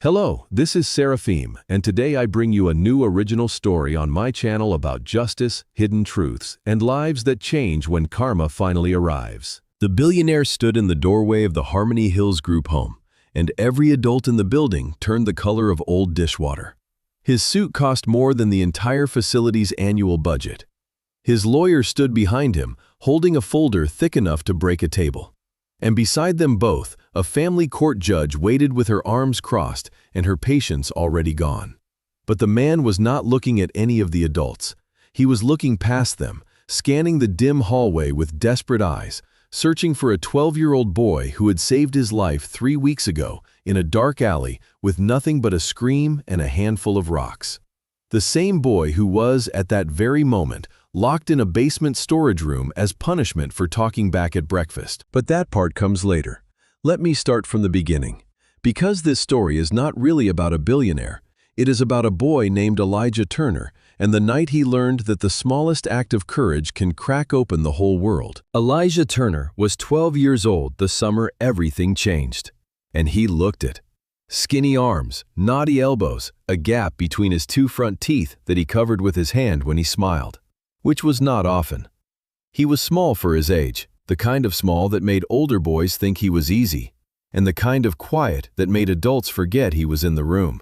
Hello, this is Seraphim, and today I bring you a new original story on my channel about justice, hidden truths, and lives that change when karma finally arrives. The billionaire stood in the doorway of the Harmony Hills group home, and every adult in the building turned the color of old dishwater. His suit cost more than the entire facility's annual budget. His lawyer stood behind him, holding a folder thick enough to break a table. And beside them both, a family court judge waited with her arms crossed and her patience already gone. But the man was not looking at any of the adults. He was looking past them, scanning the dim hallway with desperate eyes, searching for a 12-year-old boy who had saved his life 3 weeks ago in a dark alley with nothing but a scream and a handful of rocks. The same boy who was, at that very moment, locked in a basement storage room as punishment for talking back at breakfast. But that part comes later. Let me start from the beginning. Because this story is not really about a billionaire, it is about a boy named Elijah Turner and the night he learned that the smallest act of courage can crack open the whole world. Elijah Turner was 12 years old the summer everything changed. And he looked it. Skinny arms, knotty elbows, a gap between his 2 front teeth that he covered with his hand when he smiled, which was not often. He was small for his age, the kind of small that made older boys think he was easy, and the kind of quiet that made adults forget he was in the room.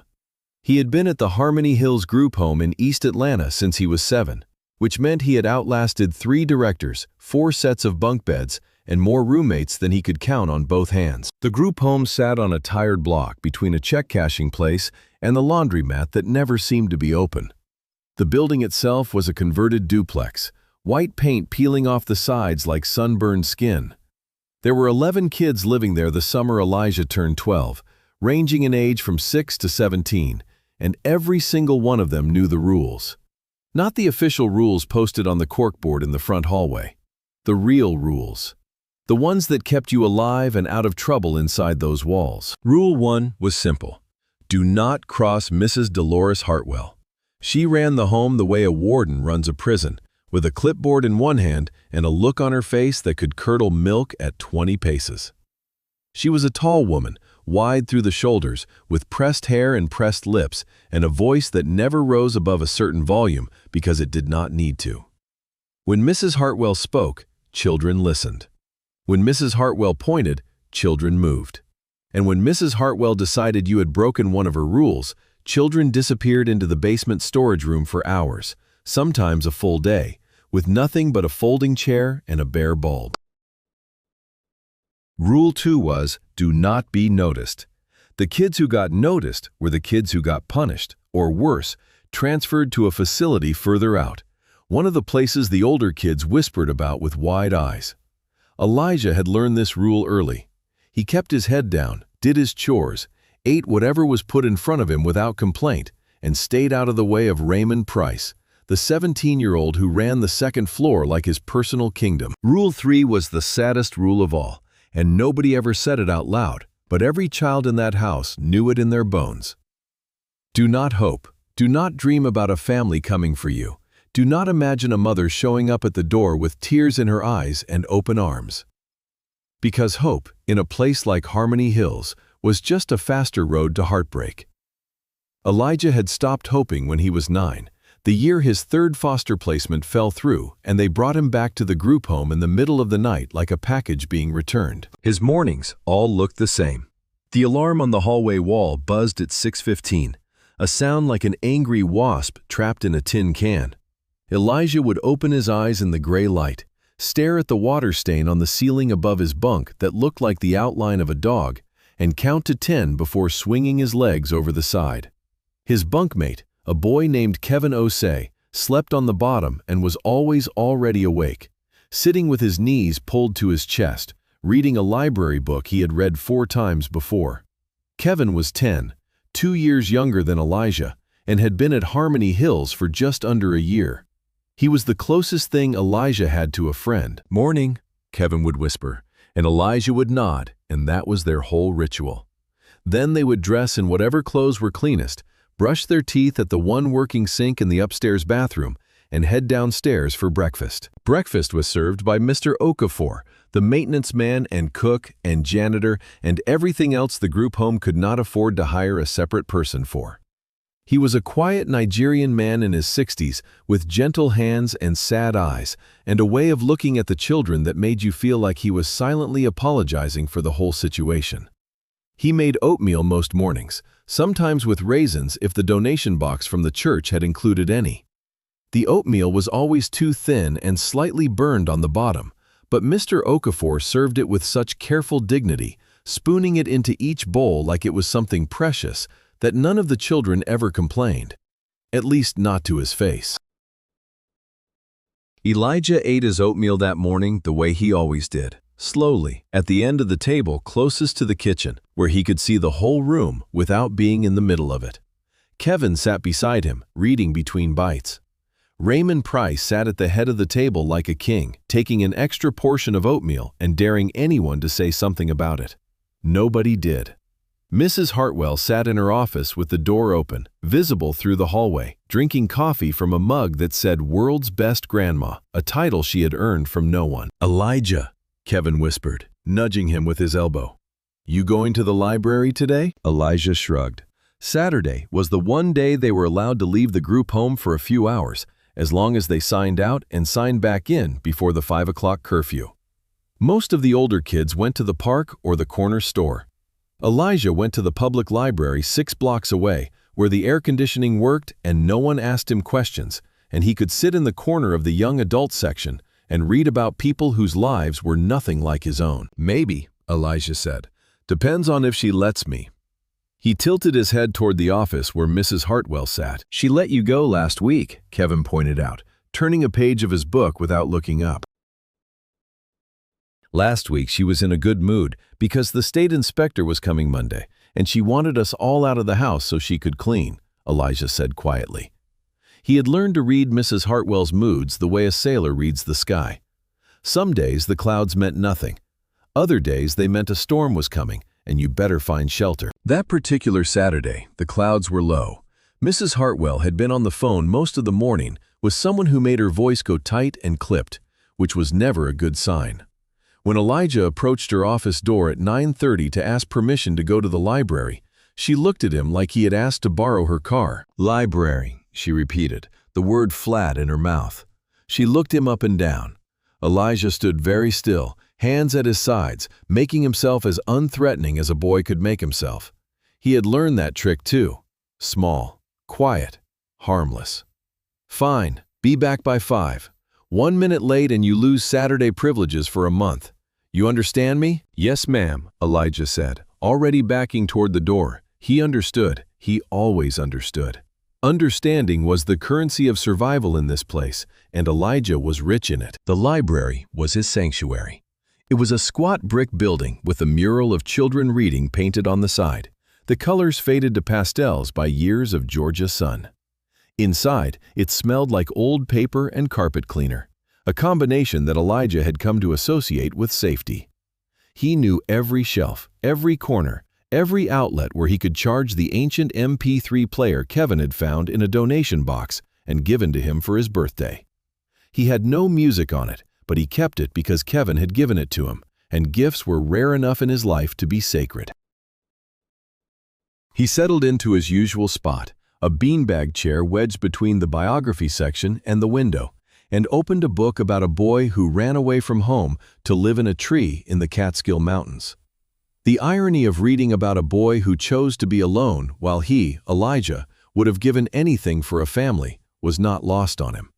He had been at the Harmony Hills group home in East Atlanta since he was 7, which meant he had outlasted 3 directors, 4 sets of bunk beds, and more roommates than he could count on both hands. The group home sat on a tired block between a check-cashing place and the laundromat that never seemed to be open. The building itself was a converted duplex, white paint peeling off the sides like sunburned skin. There were 11 kids living there the summer Elijah turned 12, ranging in age from 6 to 17, and every single one of them knew the rules. Not the official rules posted on the corkboard in the front hallway. The real rules. The ones that kept you alive and out of trouble inside those walls. Rule 1 was simple. Do not cross Mrs. Dolores Hartwell. She ran the home the way a warden runs a prison, with a clipboard in one hand and a look on her face that could curdle milk at 20 paces. She was a tall woman, wide through the shoulders, with pressed hair and pressed lips, and a voice that never rose above a certain volume because it did not need to. When Mrs. Hartwell spoke, children listened. When Mrs. Hartwell pointed, children moved. And when Mrs. Hartwell decided you had broken one of her rules, children disappeared into the basement storage room for hours, sometimes a full day, with nothing but a folding chair and a bare bulb. Rule 2 was, do not be noticed. The kids who got noticed were the kids who got punished, or worse, transferred to a facility further out, one of the places the older kids whispered about with wide eyes. Elijah had learned this rule early. He kept his head down, did his chores, ate whatever was put in front of him without complaint, and stayed out of the way of Raymond Price, the 17-year-old who ran the second floor like his personal kingdom. Rule 3 was the saddest rule of all, and nobody ever said it out loud, but every child in that house knew it in their bones. Do not hope. Do not dream about a family coming for you. Do not imagine a mother showing up at the door with tears in her eyes and open arms. Because hope, in a place like Harmony Hills, was just a faster road to heartbreak. Elijah had stopped hoping when he was 9, the year his 3rd foster placement fell through, and they brought him back to the group home in the middle of the night like a package being returned. His mornings all looked the same. The alarm on the hallway wall buzzed at 6:15, a sound like an angry wasp trapped in a tin can. Elijah would open his eyes in the gray light, stare at the water stain on the ceiling above his bunk that looked like the outline of a dog, and count to 10 before swinging his legs over the side. His bunkmate, a boy named Kevin Osei, slept on the bottom and was always already awake, sitting with his knees pulled to his chest, reading a library book he had read 4 times before. Kevin was 10, 2 years younger than Elijah, and had been at Harmony Hills for just under a year. He was the closest thing Elijah had to a friend. "Morning," Kevin would whisper, and Elijah would nod, and that was their whole ritual. Then they would dress in whatever clothes were cleanest, brush their teeth at the one working sink in the upstairs bathroom, and head downstairs for breakfast. Breakfast was served by Mr. Okafor, the maintenance man and cook and janitor and everything else the group home could not afford to hire a separate person for. He was a quiet Nigerian man in his 60s with gentle hands and sad eyes and a way of looking at the children that made you feel like he was silently apologizing for the whole situation. He made oatmeal most mornings, sometimes with raisins if the donation box from the church had included any. The oatmeal was always too thin and slightly burned on the bottom, but Mr. Okafor served it with such careful dignity, spooning it into each bowl like it was something precious, that none of the children ever complained, at least not to his face. Elijah ate his oatmeal that morning the way he always did, slowly, at the end of the table closest to the kitchen, where he could see the whole room without being in the middle of it. Kevin sat beside him, reading between bites. Raymond Price sat at the head of the table like a king, taking an extra portion of oatmeal and daring anyone to say something about it. Nobody did. Mrs. Hartwell sat in her office with the door open, visible through the hallway, drinking coffee from a mug that said "World's Best Grandma," a title she had earned from no one. "Elijah," Kevin whispered, nudging him with his elbow. "You going to the library today?" Elijah shrugged. Saturday was the one day they were allowed to leave the group home for a few hours, as long as they signed out and signed back in before the 5 o'clock curfew. Most of the older kids went to the park or the corner store. Elijah went to the public library 6 blocks away, where the air conditioning worked and no one asked him questions, and he could sit in the corner of the young adult section and read about people whose lives were nothing like his own. "Maybe," Elijah said. "Depends on if she lets me." He tilted his head toward the office where Mrs. Hartwell sat. "She let you go last week," Kevin pointed out, turning a page of his book without looking up. "Last week she was in a good mood because the state inspector was coming Monday, and she wanted us all out of the house so she could clean," Elijah said quietly. He had learned to read Mrs. Hartwell's moods the way a sailor reads the sky. Some days the clouds meant nothing. Other days they meant a storm was coming, and you better find shelter. That particular Saturday, the clouds were low. Mrs. Hartwell had been on the phone most of the morning with someone who made her voice go tight and clipped, which was never a good sign. When Elijah approached her office door at 9:30 to ask permission to go to the library, she looked at him like he had asked to borrow her car. "Library," she repeated, the word flat in her mouth. She looked him up and down. Elijah stood very still, hands at his sides, making himself as unthreatening as a boy could make himself. He had learned that trick too. Small, quiet, harmless. "Fine, be back by 5. 1 minute late and you lose Saturday privileges for a month. You understand me?" "Yes, ma'am," Elijah said, already backing toward the door. He understood. He always understood. Understanding was the currency of survival in this place, and Elijah was rich in it. The library was his sanctuary. It was a squat brick building with a mural of children reading painted on the side, the colors faded to pastels by years of Georgia sun. Inside, it smelled like old paper and carpet cleaner, a combination that Elijah had come to associate with safety. He knew every shelf, every corner, every outlet where he could charge the ancient MP3 player Kevin had found in a donation box and given to him for his birthday. He had no music on it, but he kept it because Kevin had given it to him, and gifts were rare enough in his life to be sacred. He settled into his usual spot, a beanbag chair wedged between the biography section and the window, and opened a book about a boy who ran away from home to live in a tree in the Catskill Mountains. The irony of reading about a boy who chose to be alone while he, Elijah, would have given anything for a family was not lost on him.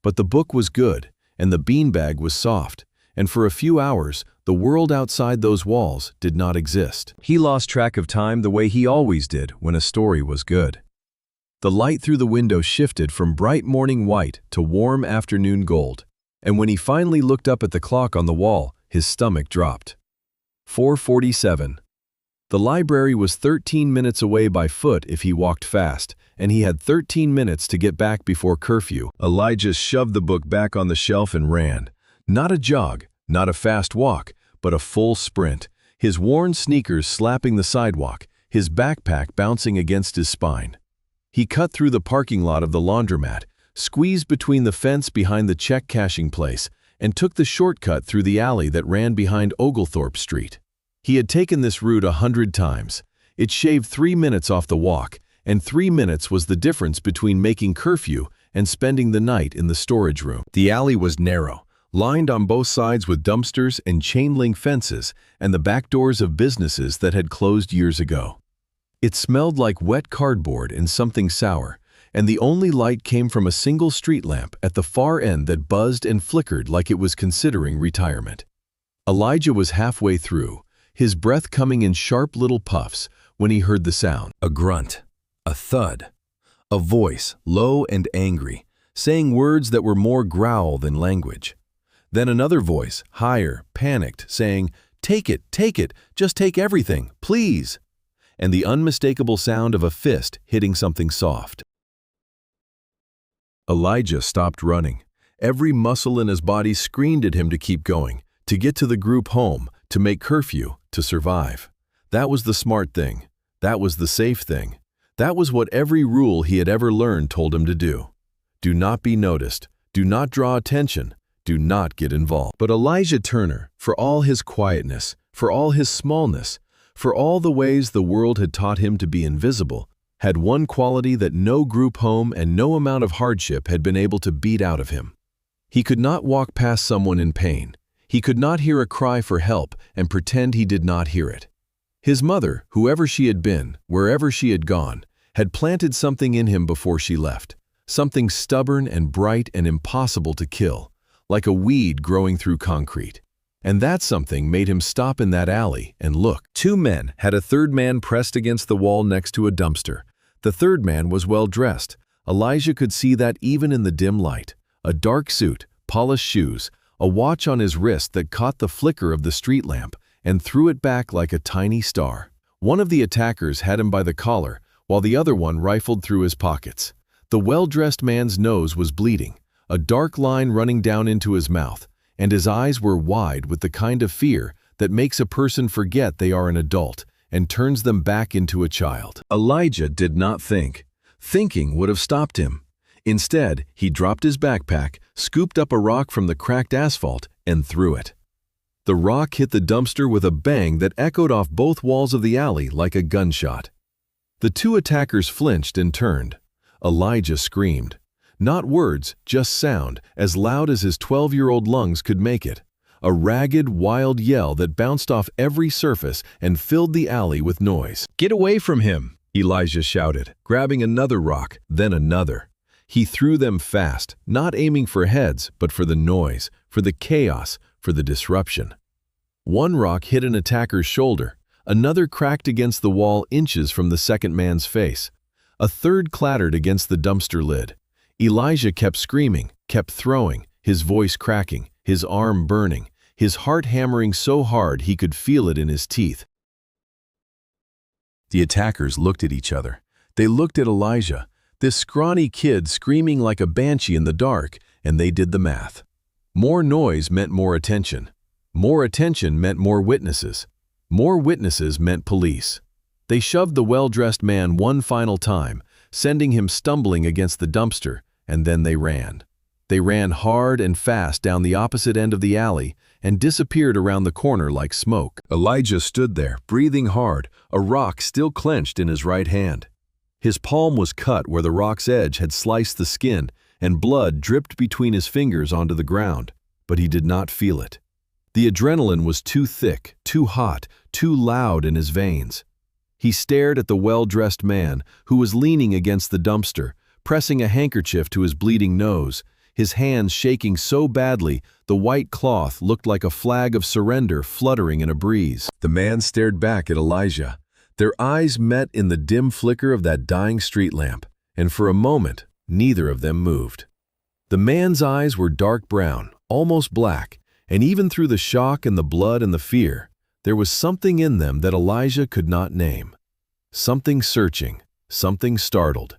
But the book was good, and the beanbag was soft, and for a few hours, the world outside those walls did not exist. He lost track of time the way he always did when a story was good. The light through the window shifted from bright morning white to warm afternoon gold, and when he finally looked up at the clock on the wall, his stomach dropped. 4:47. The library was 13 minutes away by foot if he walked fast, and he had 13 minutes to get back before curfew. Elijah shoved the book back on the shelf and ran. Not a jog, not a fast walk, but a full sprint, his worn sneakers slapping the sidewalk, his backpack bouncing against his spine. He cut through the parking lot of the laundromat, squeezed between the fence behind the check-cashing place, and took the shortcut through the alley that ran behind Oglethorpe Street. He had taken this route 100 times. It shaved 3 minutes off the walk, and 3 minutes was the difference between making curfew and spending the night in the storage room. The alley was narrow, lined on both sides with dumpsters and chain-link fences and the back doors of businesses that had closed years ago. It smelled like wet cardboard and something sour, and the only light came from a single street lamp at the far end that buzzed and flickered like it was considering retirement. Elijah was halfway through, his breath coming in sharp little puffs, when he heard the sound. A grunt, a thud, a voice, low and angry, saying words that were more growl than language. Then another voice, higher, panicked, saying, take it, just take everything, please." And the unmistakable sound of a fist hitting something soft. Elijah stopped running. Every muscle in his body screamed at him to keep going, to get to the group home, to make curfew, to survive. That was the smart thing. That was the safe thing. That was what every rule he had ever learned told him to do. Do not be noticed. Do not draw attention. Do not get involved. But Elijah Turner, for all his quietness, for all his smallness, for all the ways the world had taught him to be invisible, had one quality that no group home and no amount of hardship had been able to beat out of him. He could not walk past someone in pain. He could not hear a cry for help and pretend he did not hear it. His mother, whoever she had been, wherever she had gone, had planted something in him before she left, something stubborn and bright and impossible to kill, like a weed growing through concrete. And that something made him stop in that alley and look. 2 men had a third man pressed against the wall next to a dumpster. The third man was well dressed. Elijah could see that even in the dim light. A dark suit, polished shoes, a watch on his wrist that caught the flicker of the street lamp and threw it back like a tiny star. One of the attackers had him by the collar, while the other one rifled through his pockets. The well-dressed man's nose was bleeding, a dark line running down into his mouth, and his eyes were wide with the kind of fear that makes a person forget they are an adult and turns them back into a child. Elijah did not think. Thinking would have stopped him. Instead, he dropped his backpack, scooped up a rock from the cracked asphalt, and threw it. The rock hit the dumpster with a bang that echoed off both walls of the alley like a gunshot. The 2 attackers flinched and turned. Elijah screamed. Not words, just sound, as loud as his 12-year-old lungs could make it. A ragged, wild yell that bounced off every surface and filled the alley with noise. "Get away from him!" Elijah shouted, grabbing another rock, then another. He threw them fast, not aiming for heads, but for the noise, for the chaos, for the disruption. One rock hit an attacker's shoulder. Another cracked against the wall inches from the second man's face. A third clattered against the dumpster lid. Elijah kept screaming, kept throwing, his voice cracking, his arm burning, his heart hammering so hard he could feel it in his teeth. The attackers looked at each other. They looked at Elijah, this scrawny kid screaming like a banshee in the dark, and they did the math. More noise meant more attention. More attention meant more witnesses. More witnesses meant police. They shoved the well-dressed man one final time, sending him stumbling against the dumpster, and then they ran. They ran hard and fast down the opposite end of the alley and disappeared around the corner like smoke. Elijah stood there, breathing hard, a rock still clenched in his right hand. His palm was cut where the rock's edge had sliced the skin, and blood dripped between his fingers onto the ground, but he did not feel it. The adrenaline was too thick, too hot, too loud in his veins. He stared at the well-dressed man who was leaning against the dumpster, pressing a handkerchief to his bleeding nose, his hands shaking so badly the white cloth looked like a flag of surrender fluttering in a breeze. The man stared back at Elijah. Their eyes met in the dim flicker of that dying street lamp, and for a moment, neither of them moved. The man's eyes were dark brown, almost black, and even through the shock and the blood and the fear, there was something in them that Elijah could not name. Something searching, something startled.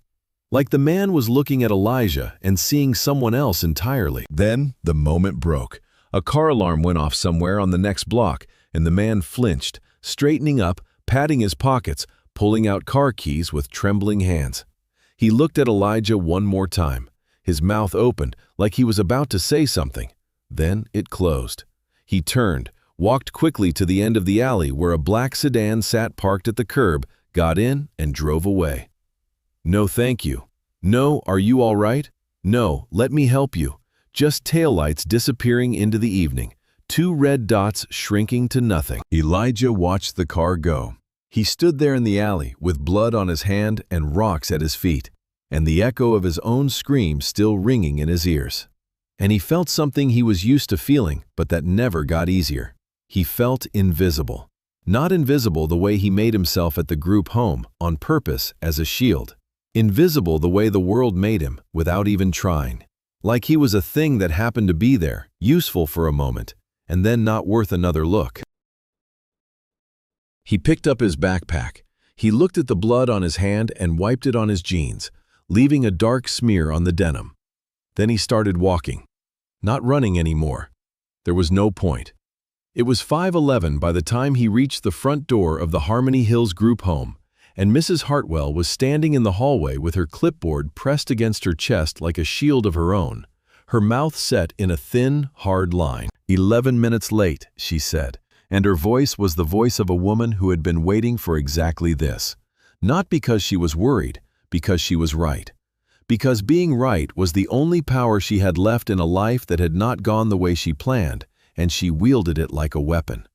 Like the man was looking at Elijah and seeing someone else entirely. Then the moment broke. A car alarm went off somewhere on the next block, and the man flinched, straightening up, patting his pockets, pulling out car keys with trembling hands. He looked at Elijah one more time. His mouth opened like he was about to say something. Then it closed. He turned, walked quickly to the end of the alley where a black sedan sat parked at the curb, got in, and drove away. "No, thank you." "No, are you all right?" "No, let me help you." Just taillights disappearing into the evening, 2 red dots shrinking to nothing. Elijah watched the car go. He stood there in the alley with blood on his hand and rocks at his feet, and the echo of his own scream still ringing in his ears. And he felt something he was used to feeling, but that never got easier. He felt invisible. Not invisible the way he made himself at the group home, on purpose as a shield. Invisible the way the world made him, without even trying. Like he was a thing that happened to be there, useful for a moment, and then not worth another look. He picked up his backpack. He looked at the blood on his hand and wiped it on his jeans, leaving a dark smear on the denim. Then he started walking. Not running anymore. There was no point. It was 5:11 by the time he reached the front door of the Harmony Hills group home, and Mrs. Hartwell was standing in the hallway with her clipboard pressed against her chest like a shield of her own, her mouth set in a thin, hard line. 11 minutes late, she said, and her voice was the voice of a woman who had been waiting for exactly this. Not because she was worried, because she was right. Because being right was the only power she had left in a life that had not gone the way she planned, and she wielded it like a weapon.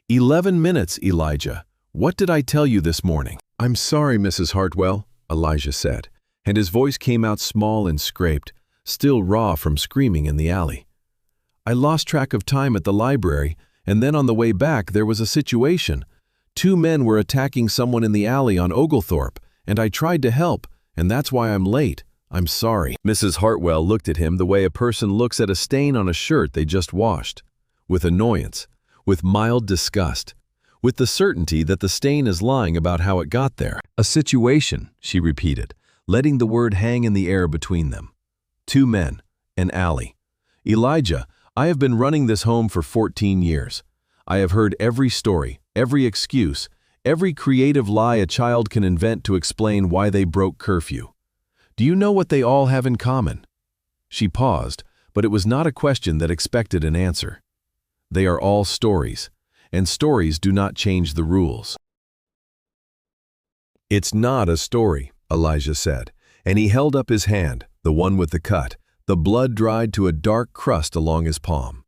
11 minutes, Elijah. What did I tell you this morning? "I'm sorry, Mrs. Hartwell," Elijah said, and his voice came out small and scraped, still raw from screaming in the alley. "I lost track of time at the library, and then on the way back there was a situation. 2 men were attacking someone in the alley on Oglethorpe, and I tried to help, and that's why I'm late. I'm sorry." Mrs. Hartwell looked at him the way a person looks at a stain on a shirt they just washed, with annoyance, with mild disgust, with the certainty that the stain is lying about how it got there. "A situation," she repeated, letting the word hang in the air between them. 2 men, an alley. "Elijah, I have been running this home for 14 years. I have heard every story, every excuse, every creative lie a child can invent to explain why they broke curfew. Do you know what they all have in common?" She paused, but it was not a question that expected an answer. They are all stories, and stories do not change the rules. "It's not a story," Elijah said, and he held up his hand, the one with the cut, the blood dried to a dark crust along his palm.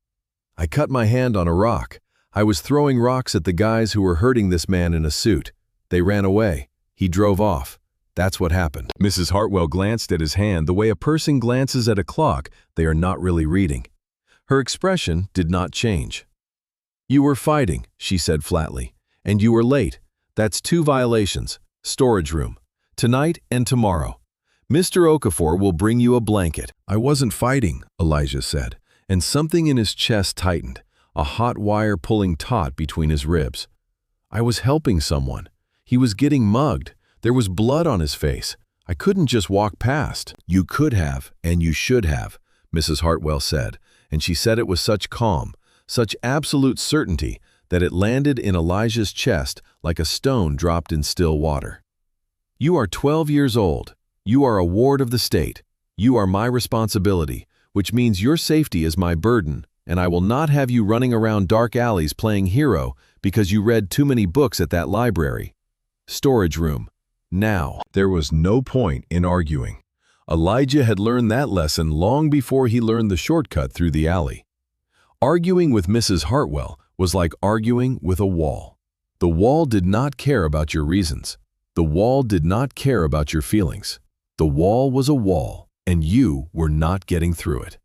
"I cut my hand on a rock. I was throwing rocks at the guys who were hurting this man in a suit. They ran away. He drove off. That's what happened." Mrs. Hartwell glanced at his hand the way a person glances at a clock they are not really reading. Her expression did not change. "You were fighting," she said flatly, "and you were late. That's 2 violations. Storage room. Tonight and tomorrow. Mr. Okafor will bring you a blanket." "I wasn't fighting," Elijah said, and something in his chest tightened, a hot wire pulling taut between his ribs. "I was helping someone. He was getting mugged. There was blood on his face. I couldn't just walk past." "You could have, and you should have," Mrs. Hartwell said, and she said it with such calm, such absolute certainty that it landed in Elijah's chest like a stone dropped in still water. "You are 12 years old. You are a ward of the state. You are my responsibility, which means your safety is my burden, and I will not have you running around dark alleys playing hero because you read too many books at that library. Storage room. Now." There was no point in arguing. Elijah had learned that lesson long before he learned the shortcut through the alley. Arguing with Mrs. Hartwell was like arguing with a wall. The wall did not care about your reasons. The wall did not care about your feelings. The wall was a wall, and you were not getting through it.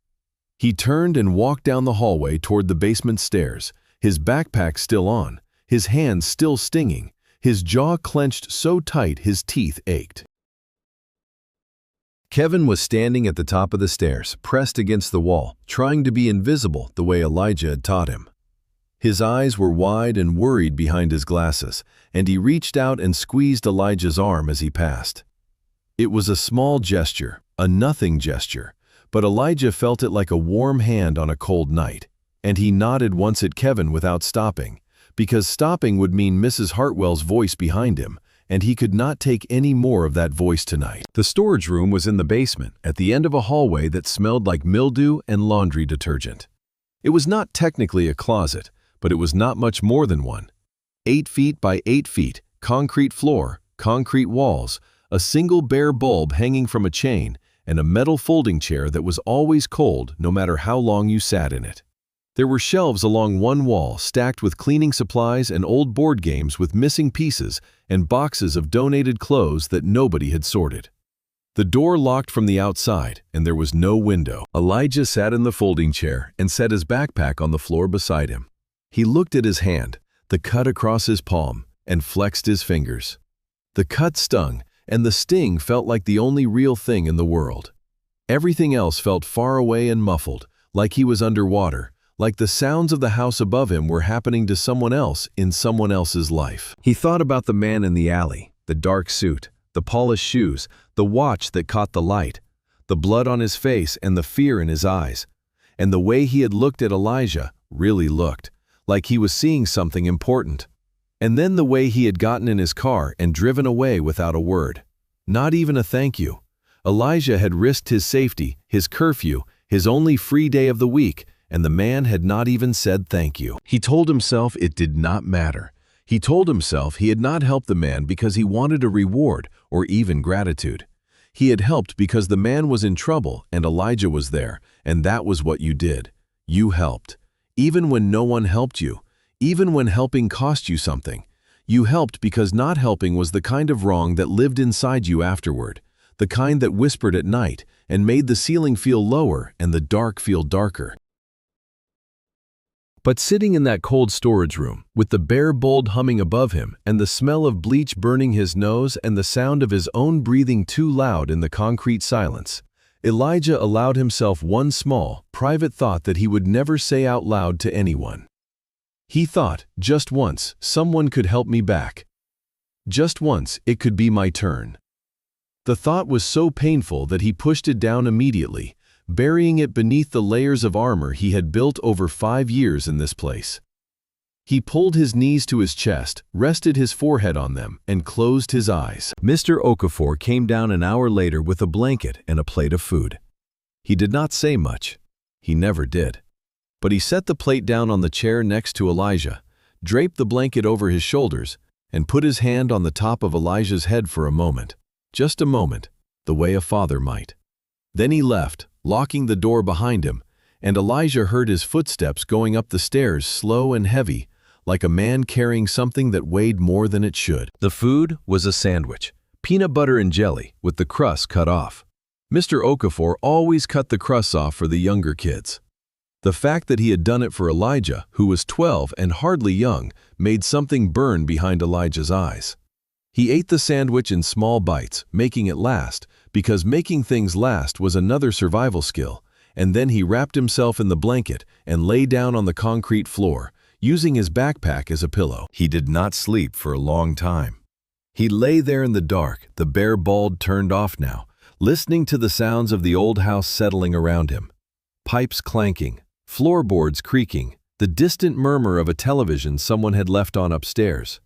He turned and walked down the hallway toward the basement stairs, his backpack still on, his hands still stinging, his jaw clenched so tight his teeth ached. Kevin was standing at the top of the stairs, pressed against the wall, trying to be invisible the way Elijah had taught him. His eyes were wide and worried behind his glasses, and he reached out and squeezed Elijah's arm as he passed. It was a small gesture, a nothing gesture, but Elijah felt it like a warm hand on a cold night, and he nodded once at Kevin without stopping, because stopping would mean Mrs. Hartwell's voice behind him, and he could not take any more of that voice tonight. The storage room was in the basement, at the end of a hallway that smelled like mildew and laundry detergent. It was not technically a closet, but it was not much more than one. 8 feet by 8 feet, concrete floor, concrete walls, a single bare bulb hanging from a chain, and a metal folding chair that was always cold no matter how long you sat in it. There were shelves along one wall stacked with cleaning supplies and old board games with missing pieces and boxes of donated clothes that nobody had sorted. The door locked from the outside, and there was no window. Elijah sat in the folding chair and set his backpack on the floor beside him. He looked at his hand, the cut across his palm, and flexed his fingers. The cut stung, and the sting felt like the only real thing in the world. Everything else felt far away and muffled, like he was underwater, like the sounds of the house above him were happening to someone else in someone else's life. He thought about the man in the alley, the dark suit, the polished shoes, the watch that caught the light, the blood on his face and the fear in his eyes, and the way he had looked at Elijah, really looked, like he was seeing something important. And then the way he had gotten in his car and driven away without a word. Not even a thank you. Elijah had risked his safety, his curfew, his only free day of the week, and the man had not even said thank you. He told himself it did not matter. He told himself he had not helped the man because he wanted a reward or even gratitude. He had helped because the man was in trouble and Elijah was there, and that was what you did. You helped. Even when no one helped you, even when helping cost you something. You helped because not helping was the kind of wrong that lived inside you afterward, the kind that whispered at night and made the ceiling feel lower and the dark feel darker. But sitting in that cold storage room, with the bare bulb humming above him and the smell of bleach burning his nose and the sound of his own breathing too loud in the concrete silence, Elijah allowed himself one small, private thought that he would never say out loud to anyone. He thought, just once, someone could help me back. Just once, it could be my turn. The thought was so painful that he pushed it down immediately, burying it beneath the layers of armor he had built over 5 years in this place. He pulled his knees to his chest, rested his forehead on them, and closed his eyes. Mr. Okafor came down an hour later with a blanket and a plate of food. He did not say much. He never did. But he set the plate down on the chair next to Elijah, draped the blanket over his shoulders, and put his hand on the top of Elijah's head for a moment. Just a moment, the way a father might. Then he left, locking the door behind him, and Elijah heard his footsteps going up the stairs slow and heavy, like a man carrying something that weighed more than it should. The food was a sandwich, peanut butter and jelly, with the crust cut off. Mr. Okafor always cut the crusts off for the younger kids. The fact that he had done it for Elijah, who was 12 and hardly young, made something burn behind Elijah's eyes. He ate the sandwich in small bites, making it last, because making things last was another survival skill, and then he wrapped himself in the blanket and lay down on the concrete floor, using his backpack as a pillow. He did not sleep for a long time. He lay there in the dark, the bare bulb turned off now, listening to the sounds of the old house settling around him. Pipes clanking, floorboards creaking, the distant murmur of a television someone had left on upstairs.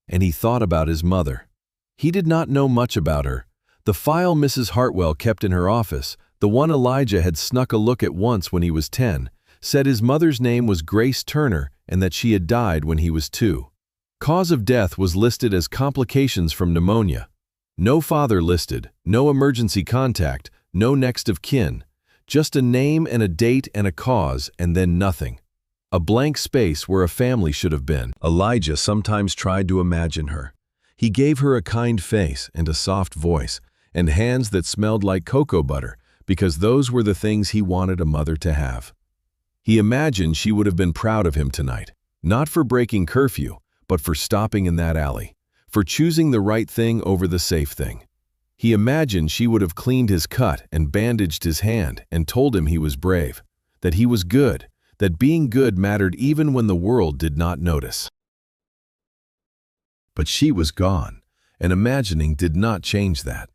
And he thought about his mother. He did not know much about her. The file Mrs. Hartwell kept in her office, the one Elijah had snuck a look at once when he was 10, said his mother's name was Grace Turner and that she had died when he was 2. Cause of death was listed as complications from pneumonia. No father listed, no emergency contact, no next of kin. Just a name and a date and a cause, and then nothing. A blank space where a family should have been. Elijah sometimes tried to imagine her. He gave her a kind face and a soft voice, and hands that smelled like cocoa butter, because those were the things he wanted a mother to have. He imagined she would have been proud of him tonight, not for breaking curfew, but for stopping in that alley, for choosing the right thing over the safe thing. He imagined she would have cleaned his cut and bandaged his hand and told him he was brave, that he was good, that being good mattered even when the world did not notice. But she was gone, and imagining did not change that.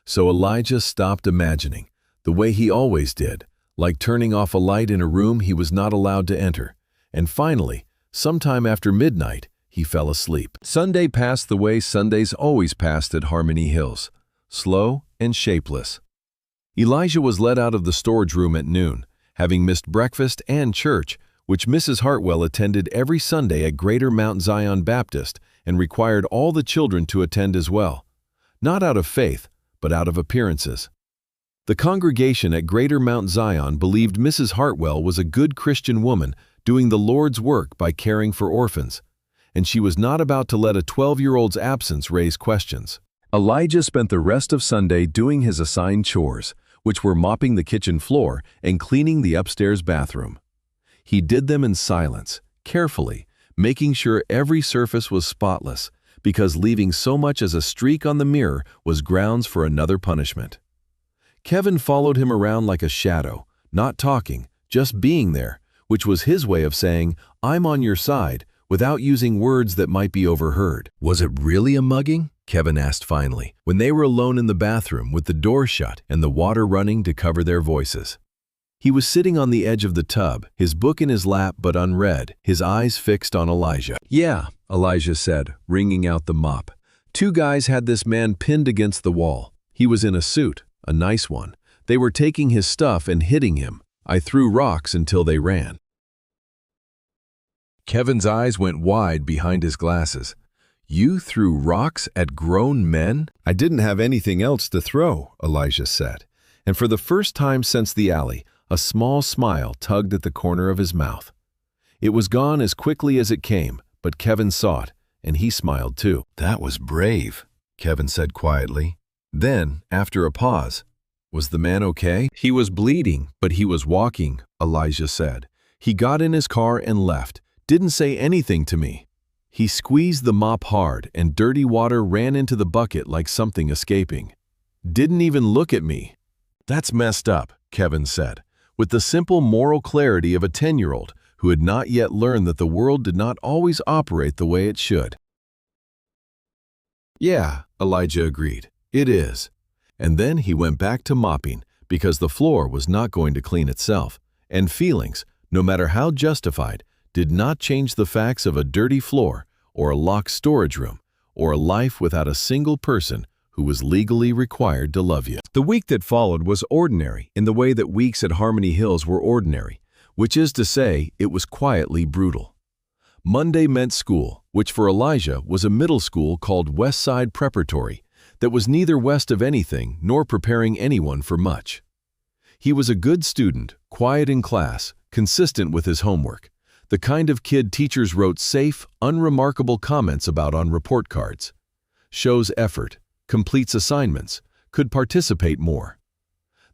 So Elijah stopped imagining, the way he always did, like turning off a light in a room he was not allowed to enter, and finally, sometime after midnight, he fell asleep. Sunday passed the way Sundays always passed at Harmony Hills, slow and shapeless. Elijah was let out of the storage room at noon, having missed breakfast and church, which Mrs. Hartwell attended every Sunday at Greater Mount Zion Baptist and required all the children to attend as well, not out of faith, but out of appearances. The congregation at Greater Mount Zion believed Mrs. Hartwell was a good Christian woman doing the Lord's work by caring for orphans, and she was not about to let a 12-year-old's absence raise questions. Elijah spent the rest of Sunday doing his assigned chores, which were mopping the kitchen floor and cleaning the upstairs bathroom. He did them in silence, carefully, making sure every surface was spotless, because leaving so much as a streak on the mirror was grounds for another punishment. Kevin followed him around like a shadow, not talking, just being there, which was his way of saying, "I'm on your side," without using words that might be overheard. "Was it really a mugging?" Kevin asked finally, when they were alone in the bathroom with the door shut and the water running to cover their voices. He was sitting on the edge of the tub, his book in his lap but unread, his eyes fixed on Elijah. "Yeah," Elijah said, wringing out the mop. "Two guys had this man pinned against the wall. He was in a suit, a nice one. They were taking his stuff and hitting him. I threw rocks until they ran." Kevin's eyes went wide behind his glasses. "You threw rocks at grown men?" "I didn't have anything else to throw," Elijah said, and for the first time since the alley, a small smile tugged at the corner of his mouth. It was gone as quickly as it came, but Kevin saw it, and he smiled too. "That was brave," Kevin said quietly. Then, after a pause, "Was the man okay?" "He was bleeding, but he was walking," Elijah said. "He got in his car and left, didn't say anything to me. He squeezed the mop hard and dirty water ran into the bucket like something escaping. Didn't even look at me." "That's messed up," Kevin said, with the simple moral clarity of a 10-year-old who had not yet learned that the world did not always operate the way it should. "Yeah," Elijah agreed, "it is." And then he went back to mopping because the floor was not going to clean itself, and feelings, no matter how justified, did not change the facts of a dirty floor or a locked storage room or a life without a single person who was legally required to love you. The week that followed was ordinary in the way that weeks at Harmony Hills were ordinary, which is to say, it was quietly brutal. Monday meant school, which for Elijah was a middle school called West Side Preparatory that was neither west of anything nor preparing anyone for much. He was a good student, quiet in class, consistent with his homework, the kind of kid teachers wrote safe, unremarkable comments about on report cards. Shows effort, completes assignments, could participate more.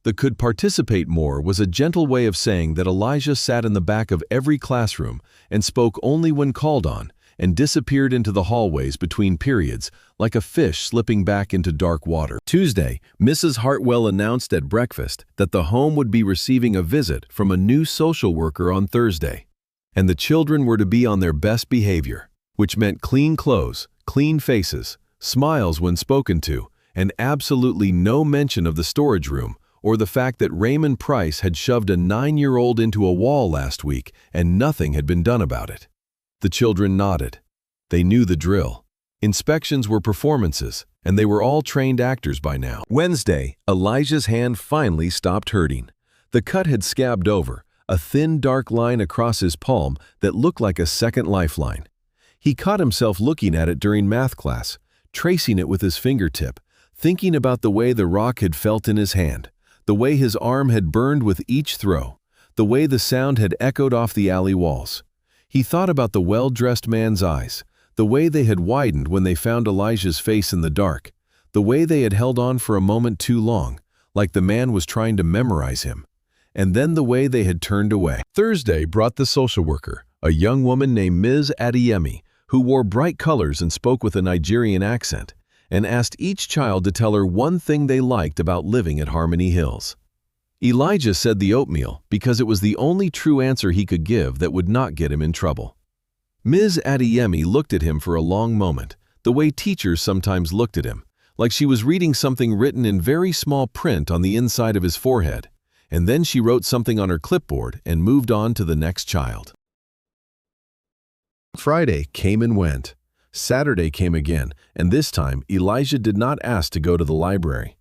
The could participate more was a gentle way of saying that Elijah sat in the back of every classroom and spoke only when called on and disappeared into the hallways between periods like a fish slipping back into dark water. Tuesday, Mrs. Hartwell announced at breakfast that the home would be receiving a visit from a new social worker on Thursday, and the children were to be on their best behavior, which meant clean clothes, clean faces, smiles when spoken to, and absolutely no mention of the storage room or the fact that Raymond Price had shoved a 9-year-old into a wall last week and nothing had been done about it. The children nodded. They knew the drill. Inspections were performances, and they were all trained actors by now. Wednesday, Elijah's hand finally stopped hurting. The cut had scabbed over, a thin dark line across his palm that looked like a second lifeline. He caught himself looking at it during math class, tracing it with his fingertip, thinking about the way the rock had felt in his hand, the way his arm had burned with each throw, the way the sound had echoed off the alley walls. He thought about the well-dressed man's eyes, the way they had widened when they found Elijah's face in the dark, the way they had held on for a moment too long, like the man was trying to memorize him, and then the way they had turned away. Thursday brought the social worker, a young woman named Ms. Adeyemi, who wore bright colors and spoke with a Nigerian accent, and asked each child to tell her one thing they liked about living at Harmony Hills. Elijah said the oatmeal because it was the only true answer he could give that would not get him in trouble. Ms. Adeyemi looked at him for a long moment, the way teachers sometimes looked at him, like she was reading something written in very small print on the inside of his forehead, and then she wrote something on her clipboard and moved on to the next child. Friday came and went. Saturday came again, and this time Elijah did not ask to go to the library.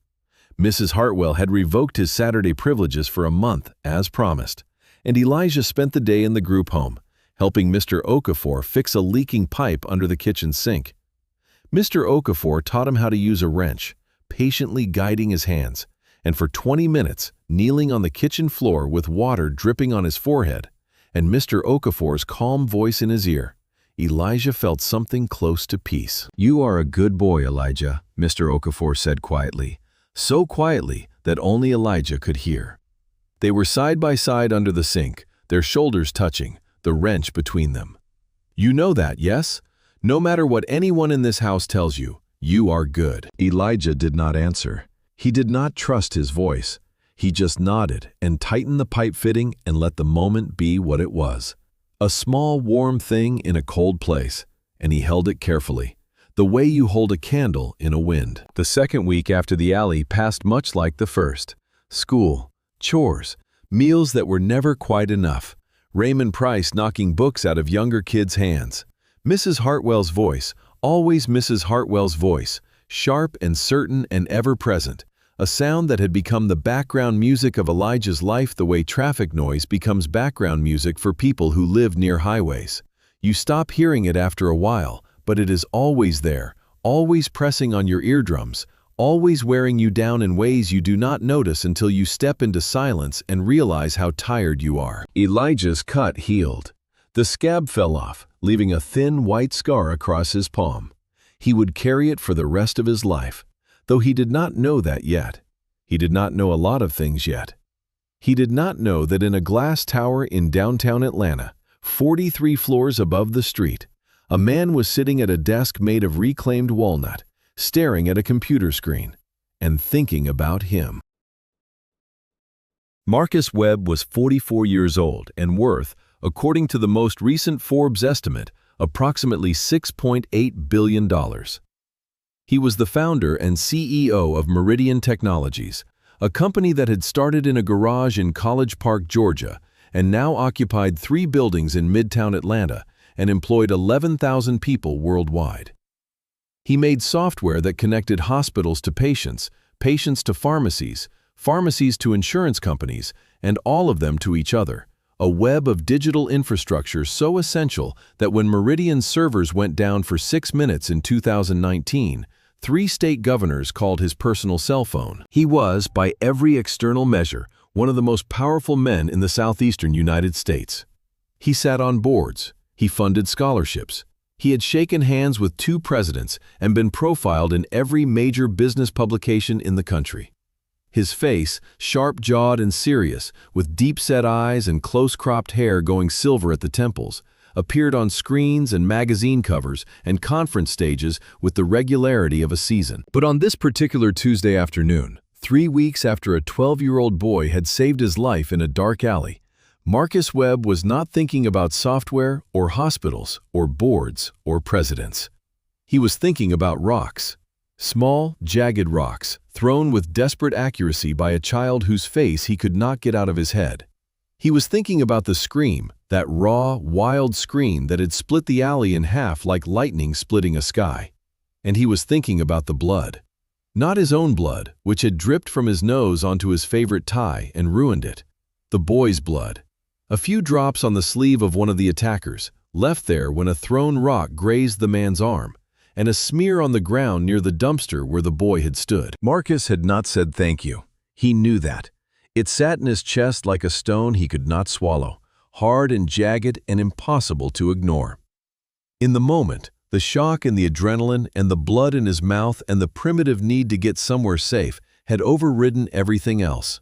Mrs. Hartwell had revoked his Saturday privileges for a month, as promised, and Elijah spent the day in the group home, helping Mr. Okafor fix a leaking pipe under the kitchen sink. Mr. Okafor taught him how to use a wrench, patiently guiding his hands, and for 20 minutes, kneeling on the kitchen floor with water dripping on his forehead, and Mr. Okafor's calm voice in his ear, Elijah felt something close to peace. "You are a good boy, Elijah," Mr. Okafor said quietly, so quietly that only Elijah could hear. They were side by side under the sink, their shoulders touching, the wrench between them. "You know that, yes? No matter what anyone in this house tells you, you are good." Elijah did not answer. He did not trust his voice. He just nodded and tightened the pipe fitting and let the moment be what it was. A small, warm thing in a cold place, and he held it carefully, the way you hold a candle in a wind. The second week after the alley passed much like the first. School, chores, meals that were never quite enough, Raymond Price knocking books out of younger kids' hands. Mrs. Hartwell's voice, always Mrs. Hartwell's voice, sharp and certain and ever-present, a sound that had become the background music of Elijah's life the way traffic noise becomes background music for people who live near highways. You stop hearing it after a while, but it is always there, always pressing on your eardrums, always wearing you down in ways you do not notice until you step into silence and realize how tired you are. Elijah's cut healed. The scab fell off, leaving a thin white scar across his palm. He would carry it for the rest of his life, though he did not know that yet. He did not know a lot of things yet. He did not know that in a glass tower in downtown Atlanta, 43 floors above the street, a man was sitting at a desk made of reclaimed walnut, staring at a computer screen, and thinking about him. Marcus Webb was 44 years old and worth, according to the most recent Forbes estimate, approximately $6.8 billion. He was the founder and CEO of Meridian Technologies, a company that had started in a garage in College Park, Georgia, and now occupied 3 buildings in Midtown Atlanta and employed 11,000 people worldwide. He made software that connected hospitals to patients, patients to pharmacies, pharmacies to insurance companies, and all of them to each other, a web of digital infrastructure so essential that when Meridian's servers went down for 6 minutes in 2019, 3 state governors called his personal cell phone. He was, by every external measure, one of the most powerful men in the southeastern United States. He sat on boards. He funded scholarships. He had shaken hands with 2 presidents and been profiled in every major business publication in the country. His face, sharp-jawed and serious, with deep-set eyes and close-cropped hair going silver at the temples, appeared on screens and magazine covers and conference stages with the regularity of a season. But on this particular Tuesday afternoon, 3 weeks after a 12-year-old boy had saved his life in a dark alley, Marcus Webb was not thinking about software or hospitals or boards or presidents. He was thinking about rocks. Small, jagged rocks, thrown with desperate accuracy by a child whose face he could not get out of his head. He was thinking about the scream, that raw, wild scream that had split the alley in half like lightning splitting a sky. And he was thinking about the blood. Not his own blood, which had dripped from his nose onto his favorite tie and ruined it. The boy's blood. A few drops on the sleeve of one of the attackers, left there when a thrown rock grazed the man's arm, and a smear on the ground near the dumpster where the boy had stood. Marcus had not said thank you. He knew that. It sat in his chest like a stone he could not swallow, hard and jagged and impossible to ignore. In the moment, the shock and the adrenaline and the blood in his mouth and the primitive need to get somewhere safe had overridden everything else.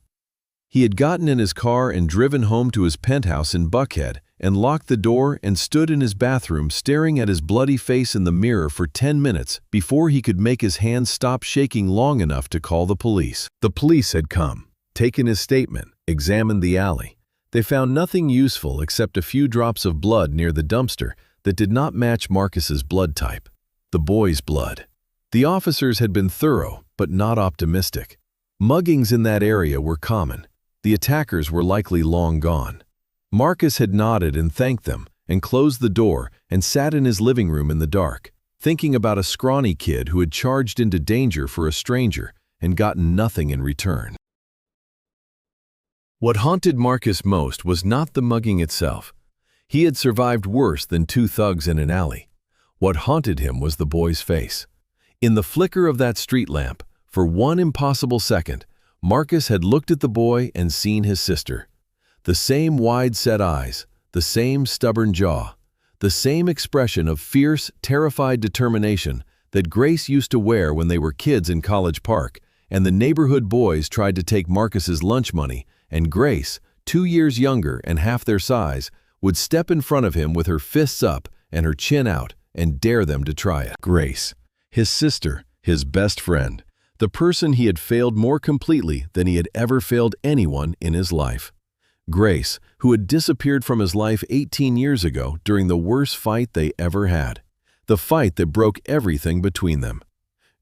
He had gotten in his car and driven home to his penthouse in Buckhead and locked the door and stood in his bathroom staring at his bloody face in the mirror for 10 minutes before he could make his hands stop shaking long enough to call the police. The police had come, taken his statement, examined the alley. They found nothing useful except a few drops of blood near the dumpster that did not match Marcus's blood type, the boy's blood. The officers had been thorough, but not optimistic. Muggings in that area were common. The attackers were likely long gone. Marcus had nodded and thanked them and closed the door and sat in his living room in the dark, thinking about a scrawny kid who had charged into danger for a stranger and gotten nothing in return. What haunted Marcus most was not the mugging itself. He had survived worse than two thugs in an alley. What haunted him was the boy's face. In the flicker of that street lamp, for one impossible second, Marcus had looked at the boy and seen his sister. The same wide-set eyes, the same stubborn jaw, the same expression of fierce, terrified determination that Grace used to wear when they were kids in College Park, and the neighborhood boys tried to take Marcus's lunch money, and Grace, 2 years younger and half their size, would step in front of him with her fists up and her chin out and dare them to try it. Grace, his sister, his best friend, the person he had failed more completely than he had ever failed anyone in his life. Grace, who had disappeared from his life 18 years ago during the worst fight they ever had, the fight that broke everything between them.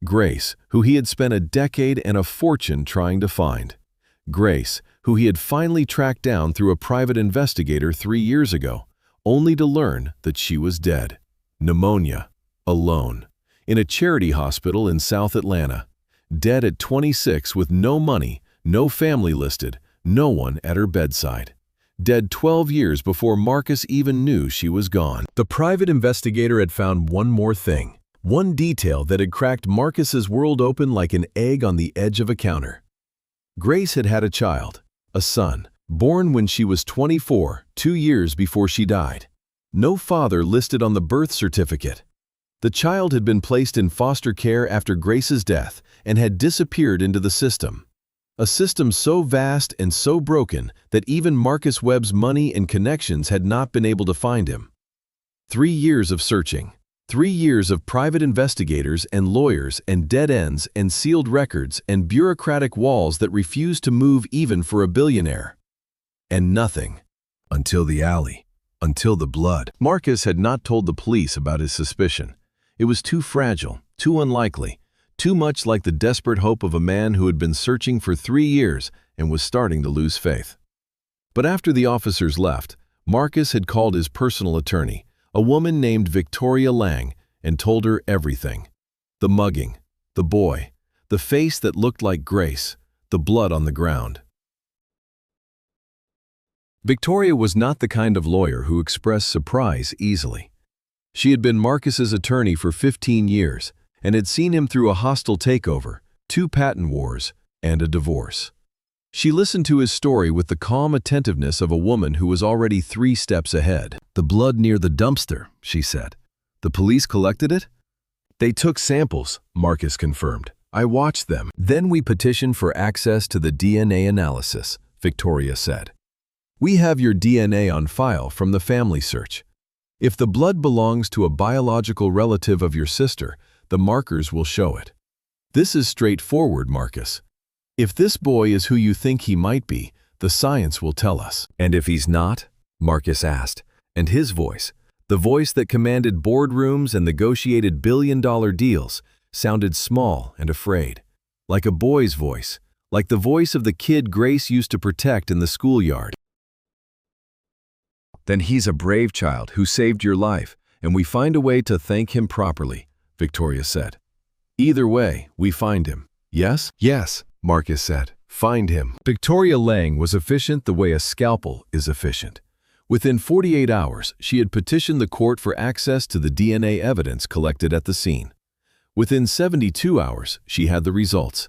Grace, who he had spent a decade and a fortune trying to find. Grace, who he had finally tracked down through a private investigator 3 years ago, only to learn that she was dead. Pneumonia, alone, in a charity hospital in South Atlanta. Dead at 26 with no money, no family listed, no one at her bedside. Dead 12 years before Marcus even knew she was gone. The private investigator had found one more thing, one detail that had cracked Marcus's world open like an egg on the edge of a counter. Grace had had a child, a son, born when she was 24, 2 years before she died. No father listed on the birth certificate. The child had been placed in foster care after Grace's death and had disappeared into the system. A system so vast and so broken that even Marcus Webb's money and connections had not been able to find him. 3 years of searching. 3 years of private investigators and lawyers and dead ends and sealed records and bureaucratic walls that refused to move even for a billionaire. And nothing. Until the alley. Until the blood. Marcus had not told the police about his suspicion. It was too fragile, too unlikely, too much like the desperate hope of a man who had been searching for 3 years and was starting to lose faith. But after the officers left, Marcus had called his personal attorney, a woman named Victoria Lang, and told her everything. The mugging, the boy, the face that looked like Grace, the blood on the ground. Victoria was not the kind of lawyer who expressed surprise easily. She had been Marcus's attorney for 15 years and had seen him through a hostile takeover, 2 patent wars, and a divorce. She listened to his story with the calm attentiveness of a woman who was already 3 steps ahead. "The blood near the dumpster," she said. "The police collected it?" "They took samples," Marcus confirmed. "I watched them. Then we petitioned for access to the DNA analysis," Victoria said. "We have your DNA on file from the family search. If the blood belongs to a biological relative of your sister, the markers will show it. This is straightforward, Marcus. If this boy is who you think he might be, the science will tell us." "And if he's not?" Marcus asked, and his voice, the voice that commanded boardrooms and negotiated billion-dollar deals, sounded small and afraid, like a boy's voice, like the voice of the kid Grace used to protect in the schoolyard. "Then he's a brave child who saved your life, and we find a way to thank him properly," Victoria said. "Either way, we find him. Yes?" "Yes," Marcus said. "Find him." Victoria Lang was efficient the way a scalpel is efficient. Within 48 hours, she had petitioned the court for access to the DNA evidence collected at the scene. Within 72 hours, she had the results.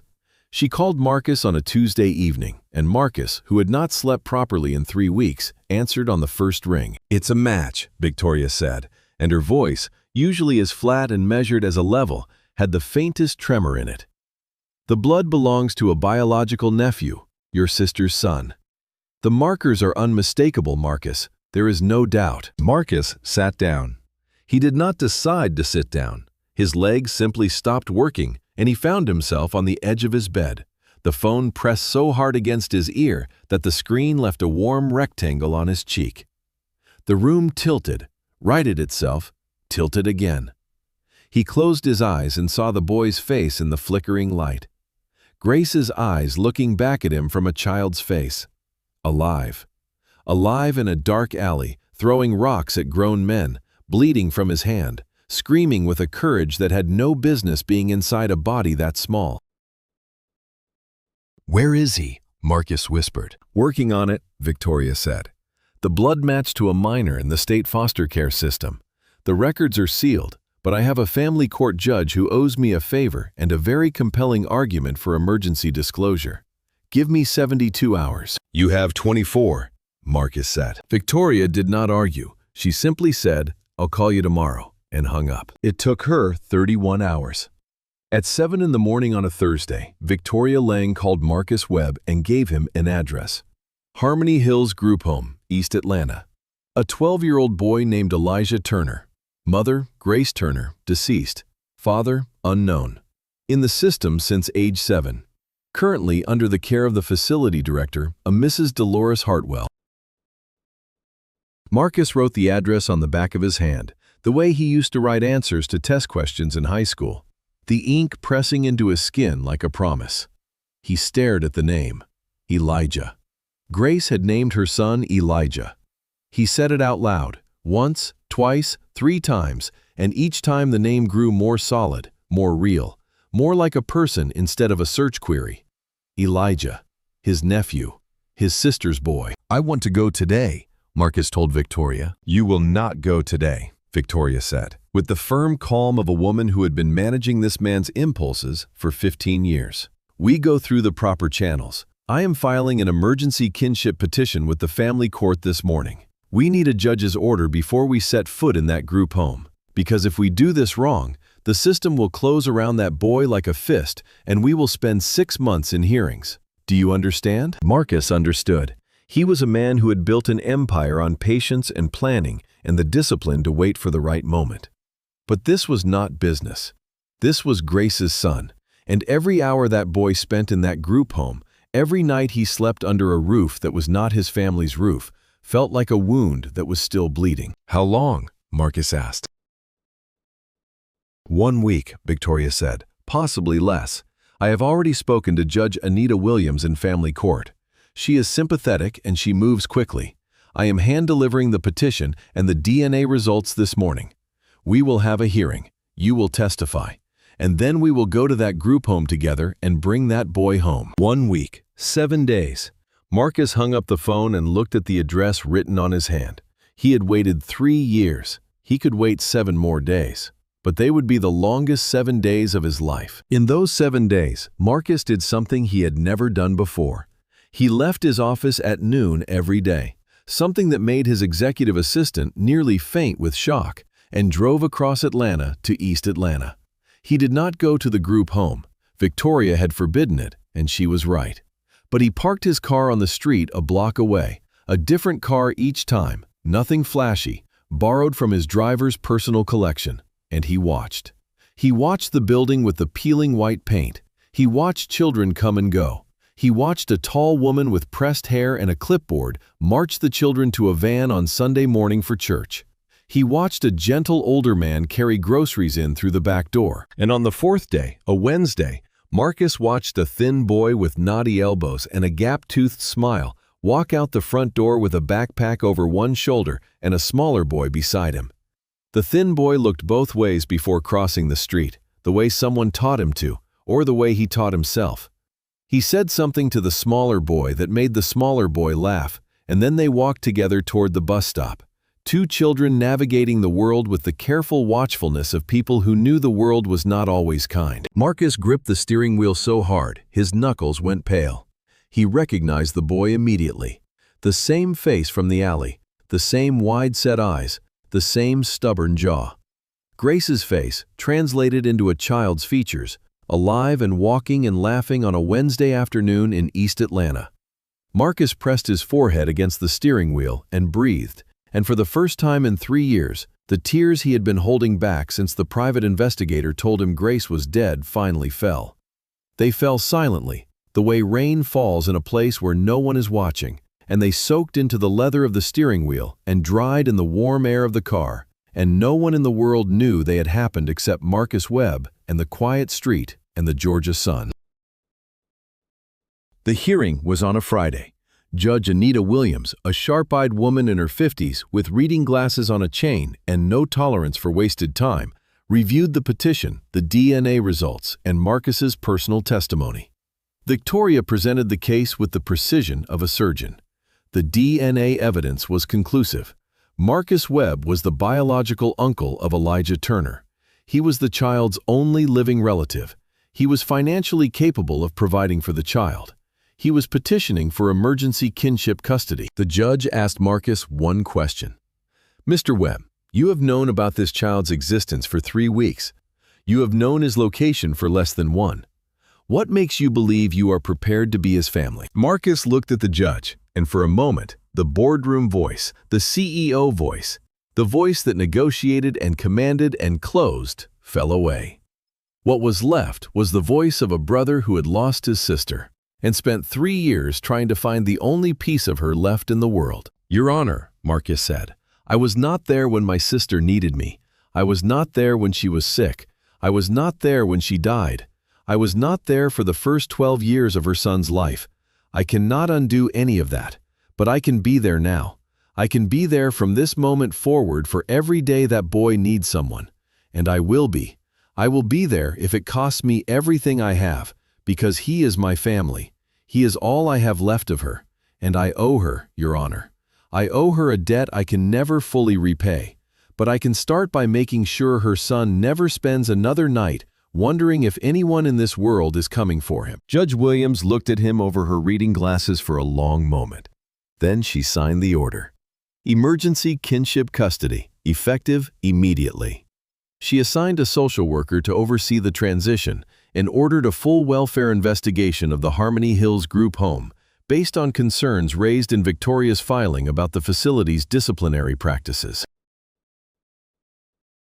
She called Marcus on a Tuesday evening, and Marcus, who had not slept properly in 3 weeks, answered on the first ring. "It's a match," Victoria said, and her voice, usually as flat and measured as a level, had the faintest tremor in it. "The blood belongs to a biological nephew, your sister's son. The markers are unmistakable, Marcus. There is no doubt." Marcus sat down. He did not decide to sit down. His legs simply stopped working, and he found himself on the edge of his bed, the phone pressed so hard against his ear that the screen left a warm rectangle on his cheek. The room tilted, righted itself, tilted again. He closed his eyes and saw the boy's face in the flickering light. Grace's eyes looking back at him from a child's face. Alive. Alive in a dark alley, throwing rocks at grown men, bleeding from his hand, screaming with a courage that had no business being inside a body that small. "Where is he?" Marcus whispered. "Working on it," Victoria said. "The blood match to a minor in the state foster care system. The records are sealed, but I have a family court judge who owes me a favor and a very compelling argument for emergency disclosure. Give me 72 hours. "You have 24, Marcus said. Victoria did not argue. She simply said, "I'll call you tomorrow," and hung up. It took her 31 hours. At 7 in the morning on a Thursday, Victoria Lang called Marcus Webb and gave him an address. Harmony Hills Group Home, East Atlanta. A 12-year-old boy named Elijah Turner. Mother, Grace Turner, deceased. Father, unknown. In the system since age 7. Currently under the care of the facility director, a Mrs. Dolores Hartwell. Marcus wrote the address on the back of his hand, the way he used to write answers to test questions in high school, the ink pressing into his skin like a promise. He stared at the name, Elijah. Grace had named her son Elijah. He said it out loud, once, twice, 3 times, and each time the name grew more solid, more real, more like a person instead of a search query. Elijah, his nephew, his sister's boy. "I want to go today," Marcus told Victoria. "You will not go today," Victoria said, with the firm calm of a woman who had been managing this man's impulses for 15 years. "We go through the proper channels. I am filing an emergency kinship petition with the family court this morning. We need a judge's order before we set foot in that group home, because if we do this wrong, the system will close around that boy like a fist, and we will spend 6 months in hearings. Do you understand?" Marcus understood. He was a man who had built an empire on patience and planning and the discipline to wait for the right moment. But this was not business. This was Grace's son, and every hour that boy spent in that group home, every night he slept under a roof that was not his family's roof, felt like a wound that was still bleeding. "How long?" Marcus asked. 1 week, Victoria said, "possibly less. I have already spoken to Judge Anita Williams in family court. She is sympathetic and she moves quickly. I am hand-delivering the petition and the DNA results this morning. We will have a hearing. You will testify. And then we will go to that group home together and bring that boy home." 1 week, 7 days. Marcus hung up the phone and looked at the address written on his hand. He had waited 3 years. He could wait 7 more days. But they would be the longest 7 days of his life. In those 7 days, Marcus did something he had never done before. He left his office at noon every day, something that made his executive assistant nearly faint with shock, and drove across Atlanta to East Atlanta. He did not go to the group home. Victoria had forbidden it, and she was right. But he parked his car on the street a block away, a different car each time, nothing flashy, borrowed from his driver's personal collection. And he watched. He watched the building with the peeling white paint. He watched children come and go. He watched a tall woman with pressed hair and a clipboard march the children to a van on Sunday morning for church. He watched a gentle older man carry groceries in through the back door. And on the 4th day, a Wednesday, Marcus watched a thin boy with knotty elbows and a gap-toothed smile walk out the front door with a backpack over one shoulder and a smaller boy beside him. The thin boy looked both ways before crossing the street, the way someone taught him to, or the way he taught himself. He said something to the smaller boy that made the smaller boy laugh, and then they walked together toward the bus stop. 2 children navigating the world with the careful watchfulness of people who knew the world was not always kind. Marcus gripped the steering wheel so hard, his knuckles went pale. He recognized the boy immediately. The same face from the alley, the same wide-set eyes, the same stubborn jaw. Grace's face, translated into a child's features, alive and walking and laughing on a Wednesday afternoon in East Atlanta. Marcus pressed his forehead against the steering wheel and breathed, and for the first time in 3 years, the tears he had been holding back since the private investigator told him Grace was dead finally fell. They fell silently, the way rain falls in a place where no one is watching, and they soaked into the leather of the steering wheel and dried in the warm air of the car, and no one in the world knew they had happened except Marcus Webb and the quiet street and the Georgia sun. The hearing was on a Friday. Judge Anita Williams, a sharp-eyed woman in her 50s with reading glasses on a chain and no tolerance for wasted time, reviewed the petition, the DNA results, and Marcus's personal testimony. Victoria presented the case with the precision of a surgeon. The DNA evidence was conclusive. Marcus Webb was the biological uncle of Elijah Turner. He was the child's only living relative. He was financially capable of providing for the child. He was petitioning for emergency kinship custody. The judge asked Marcus one question. "Mr. Webb, you have known about this child's existence for 3 weeks. You have known his location for less than 1. What makes you believe you are prepared to be his family?" Marcus looked at the judge, and for a moment, the boardroom voice, the CEO voice, the voice that negotiated and commanded and closed, fell away. What was left was the voice of a brother who had lost his sister and spent 3 years trying to find the only piece of her left in the world. "Your Honor," Marcus said, "I was not there when my sister needed me. I was not there when she was sick. I was not there when she died. I was not there for the first 12 years of her son's life. I cannot undo any of that, but I can be there now. I can be there from this moment forward for every day that boy needs someone. And I will be. I will be there if it costs me everything I have, because he is my family. He is all I have left of her, and I owe her, Your Honor. I owe her a debt I can never fully repay, but I can start by making sure her son never spends another night wondering if anyone in this world is coming for him." Judge Williams looked at him over her reading glasses for a long moment. Then she signed the order. Emergency kinship custody, effective immediately. She assigned a social worker to oversee the transition and ordered a full welfare investigation of the Harmony Hills group home based on concerns raised in Victoria's filing about the facility's disciplinary practices.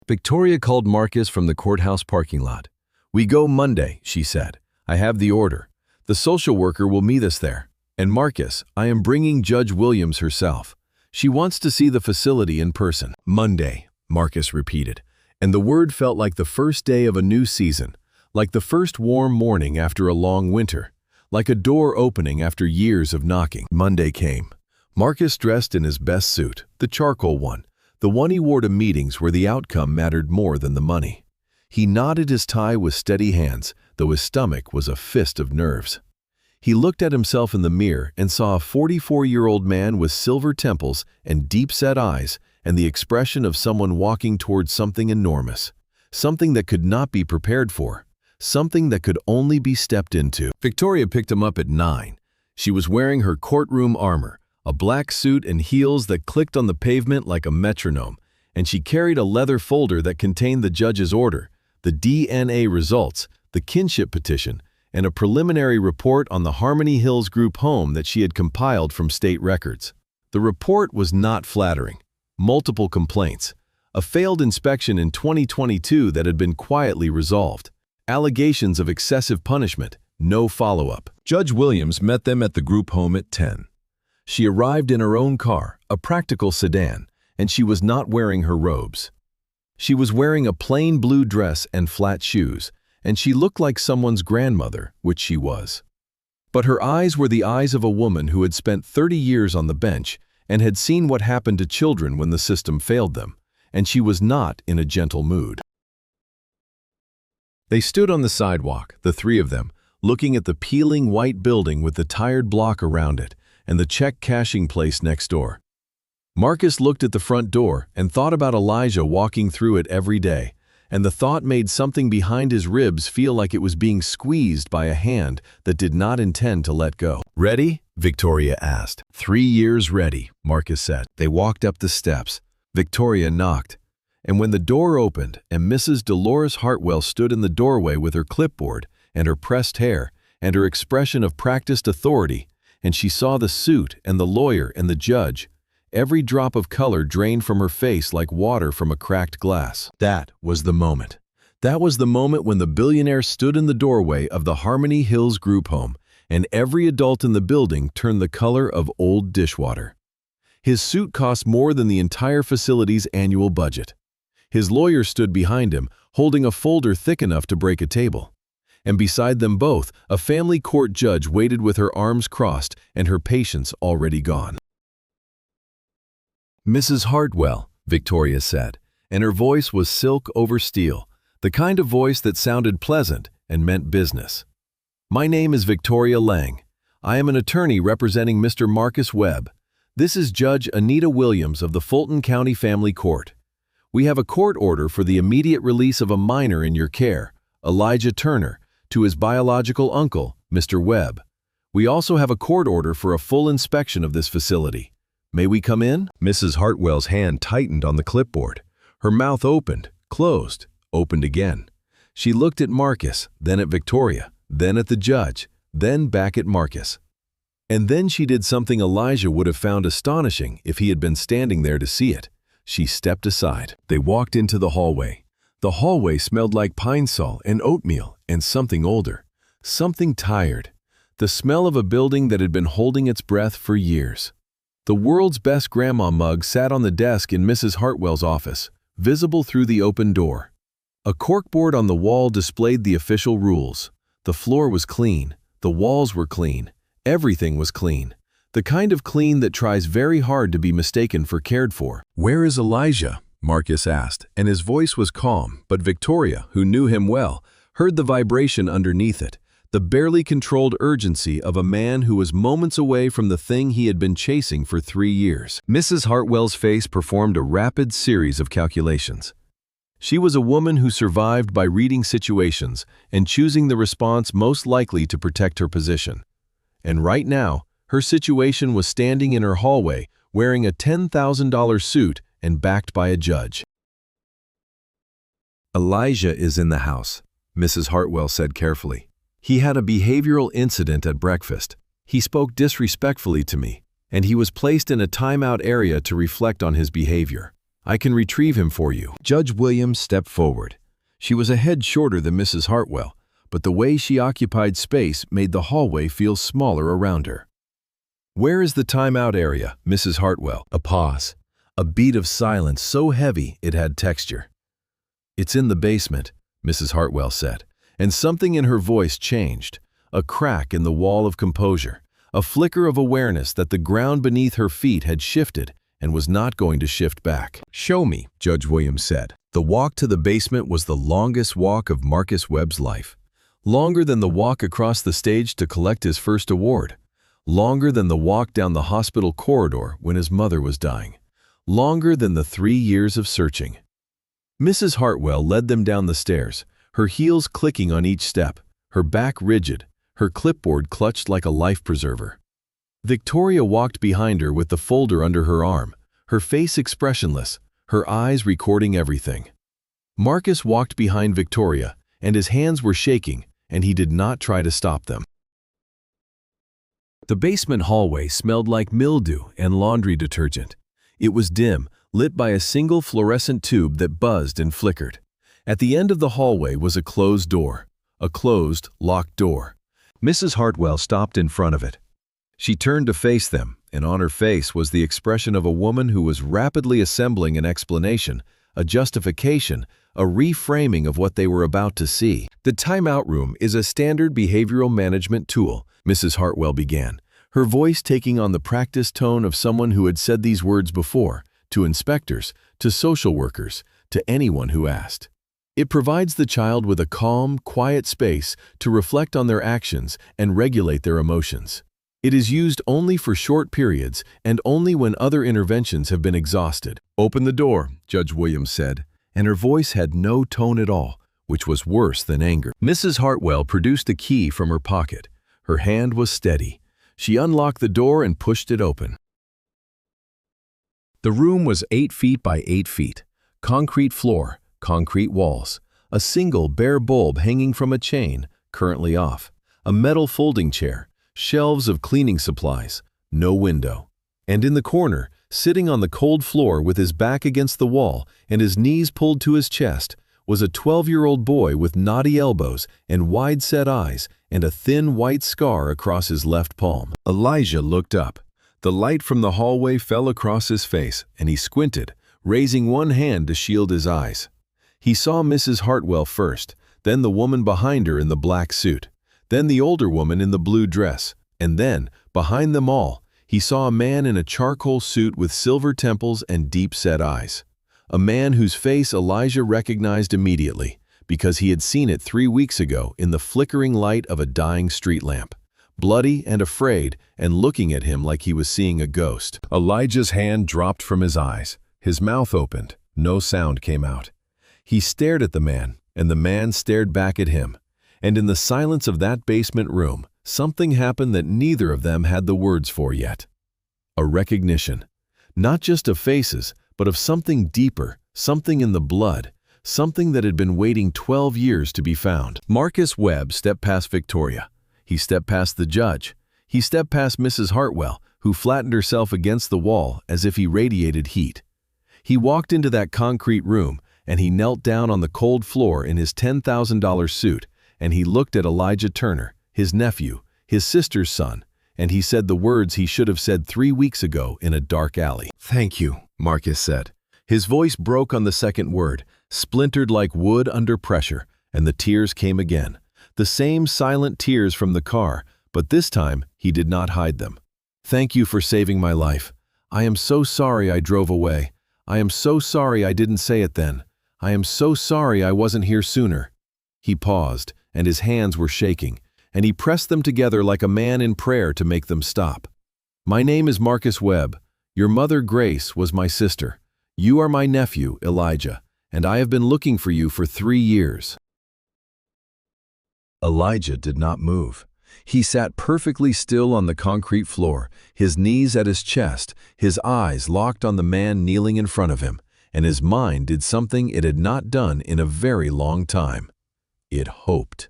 Victoria called Marcus from the courthouse parking lot. "We go Monday," she said. "I have the order. The social worker will meet us there. And Marcus, I am bringing Judge Williams herself. She wants to see the facility in person." "Monday," Marcus repeated, and the word felt like the first day of a new season, like the first warm morning after a long winter, like a door opening after years of knocking. Monday came. Marcus dressed in his best suit, the charcoal one, the one he wore to meetings where the outcome mattered more than the money. He knotted his tie with steady hands, though his stomach was a fist of nerves. He looked at himself in the mirror and saw a 44-year-old man with silver temples and deep-set eyes and the expression of someone walking towards something enormous, something that could not be prepared for, something that could only be stepped into. Victoria picked him up at 9. She was wearing her courtroom armor, a black suit and heels that clicked on the pavement like a metronome, and she carried a leather folder that contained the judge's order, the DNA results, the kinship petition, and a preliminary report on the Harmony Hills group home that she had compiled from state records. The report was not flattering. Multiple complaints, a failed inspection in 2022 that had been quietly resolved, allegations of excessive punishment, no follow-up. Judge Williams met them at the group home at 10. She arrived in her own car, a practical sedan, and she was not wearing her robes. She was wearing a plain blue dress and flat shoes, and she looked like someone's grandmother, which she was. But her eyes were the eyes of a woman who had spent 30 years on the bench and had seen what happened to children when the system failed them, and she was not in a gentle mood. They stood on the sidewalk, the three of them, looking at the peeling white building with the tired block around it and the check cashing place next door. Marcus looked at the front door and thought about Elijah walking through it every day, and the thought made something behind his ribs feel like it was being squeezed by a hand that did not intend to let go. "Ready?" Victoria asked. 3 years ready, Marcus said. They walked up the steps. Victoria knocked, and when the door opened and Mrs. Dolores Hartwell stood in the doorway with her clipboard and her pressed hair and her expression of practiced authority, and she saw the suit and the lawyer and the judge, every drop of color drained from her face like water from a cracked glass. That was the moment. That was the moment when the billionaire stood in the doorway of the Harmony Hills group home, and every adult in the building turned the color of old dishwater. His suit cost more than the entire facility's annual budget. His lawyer stood behind him, holding a folder thick enough to break a table. and beside them both, a family court judge waited with her arms crossed and her patience already gone. "Mrs. Hartwell," Victoria said, and her voice was silk over steel, the kind of voice that sounded pleasant and meant business. "My name is Victoria Lang. I am an attorney representing Mr. Marcus Webb. This is Judge Anita Williams of the Fulton County Family Court. We have a court order for the immediate release of a minor in your care, Elijah Turner, to his biological uncle, Mr. Webb. We also have a court order for a full inspection of this facility. May we come in?" Mrs. Hartwell's hand tightened on the clipboard. Her mouth opened, closed, opened again. She looked at Marcus, then at Victoria, then at the judge, then back at Marcus. And then she did something Elijah would have found astonishing if he had been standing there to see it. She stepped aside. They walked into the hallway. The hallway smelled like pine sol and oatmeal and something older, something tired. The smell of a building that had been holding its breath for years. The world's best grandma mug sat on the desk in Mrs. Hartwell's office, visible through the open door. A corkboard on the wall displayed the official rules. The floor was clean. The walls were clean. Everything was clean. The kind of clean that tries very hard to be mistaken for cared for. "Where is Elijah?" Marcus asked, and his voice was calm, but Victoria, who knew him well, heard the vibration underneath it, the barely controlled urgency of a man who was moments away from the thing he had been chasing for 3 years. Mrs. Hartwell's face performed a rapid series of calculations. She was a woman who survived by reading situations and choosing the response most likely to protect her position. And right now, her situation was standing in her hallway, wearing a $10,000 suit and backed by a judge. "Elijah is in the house," Mrs. Hartwell said carefully. "He had a behavioral incident at breakfast. He spoke disrespectfully to me, and he was placed in a timeout area to reflect on his behavior. I can retrieve him for you." Judge Williams stepped forward. She was a head shorter than Mrs. Hartwell, but the way she occupied space made the hallway feel smaller around her. "Where is the timeout area, Mrs. Hartwell?" A pause. A beat of silence so heavy it had texture. "It's in the basement," Mrs. Hartwell said, and something in her voice changed. A crack in the wall of composure, a flicker of awareness that the ground beneath her feet had shifted and was not going to shift back. "Show me," Judge Williams said. The walk to the basement was the longest walk of Marcus Webb's life. Longer than the walk across the stage to collect his first award. Longer than the walk down the hospital corridor when his mother was dying. Longer than the 3 years of searching. Mrs. Hartwell led them down the stairs, her heels clicking on each step, her back rigid, her clipboard clutched like a life preserver. Victoria walked behind her with the folder under her arm, her face expressionless, her eyes recording everything. Marcus walked behind Victoria, and his hands were shaking, and he did not try to stop them. The basement hallway smelled like mildew and laundry detergent. It was dim, lit by a single fluorescent tube that buzzed and flickered. At the end of the hallway was a closed door, a closed, locked door. Mrs. Hartwell stopped in front of it. She turned to face them, and on her face was the expression of a woman who was rapidly assembling an explanation, a justification, a reframing of what they were about to see. "The timeout room is a standard behavioral management tool," Mrs. Hartwell began, her voice taking on the practiced tone of someone who had said these words before, to inspectors, to social workers, to anyone who asked. "It provides the child with a calm, quiet space to reflect on their actions and regulate their emotions. It is used only for short periods and only when other interventions have been exhausted." "Open the door," Judge Williams said, and her voice had no tone at all, which was worse than anger. Mrs. Hartwell produced a key from her pocket. Her hand was steady. She unlocked the door and pushed it open. The room was 8 feet by 8 feet. Concrete floor, concrete walls. A single bare bulb hanging from a chain, currently off. A metal folding chair. Shelves of cleaning supplies. No window. And in the corner, sitting on the cold floor with his back against the wall and his knees pulled to his chest, was a 12-year-old boy with knotty elbows and wide-set eyes and a thin white scar across his left palm. Elijah looked up. The light from the hallway fell across his face, and he squinted, raising one hand to shield his eyes. He saw Mrs. Hartwell first, then the woman behind her in the black suit, then the older woman in the blue dress, and then, behind them all, he saw a man in a charcoal suit with silver temples and deep-set eyes. A man whose face Elijah recognized immediately, because he had seen it 3 weeks ago in the flickering light of a dying street lamp, bloody and afraid and looking at him like he was seeing a ghost. Elijah's hand dropped from his eyes. His mouth opened. No sound came out. He stared at the man, and the man stared back at him. And in the silence of that basement room, something happened that neither of them had the words for yet. A recognition. Not just of faces, but of something deeper, something in the blood, something that had been waiting 12 years to be found. Marcus Webb stepped past Victoria. He stepped past the judge. He stepped past Mrs. Hartwell, who flattened herself against the wall as if he radiated heat. He walked into that concrete room, and he knelt down on the cold floor in his $10,000 suit, and he looked at Elijah Turner, his nephew, his sister's son, and he said the words he should have said 3 weeks ago in a dark alley. "Thank you," Marcus said. His voice broke on the second word, splintered like wood under pressure, and the tears came again. The same silent tears from the car, but this time he did not hide them. "Thank you for saving my life. I am so sorry I drove away. I am so sorry I didn't say it then. I am so sorry I wasn't here sooner." He paused, and his hands were shaking, and he pressed them together like a man in prayer to make them stop. "My name is Marcus Webb. Your mother, Grace, was my sister. You are my nephew, Elijah, and I have been looking for you for 3 years." Elijah did not move. He sat perfectly still on the concrete floor, his knees at his chest, his eyes locked on the man kneeling in front of him, and his mind did something it had not done in a very long time. It hoped.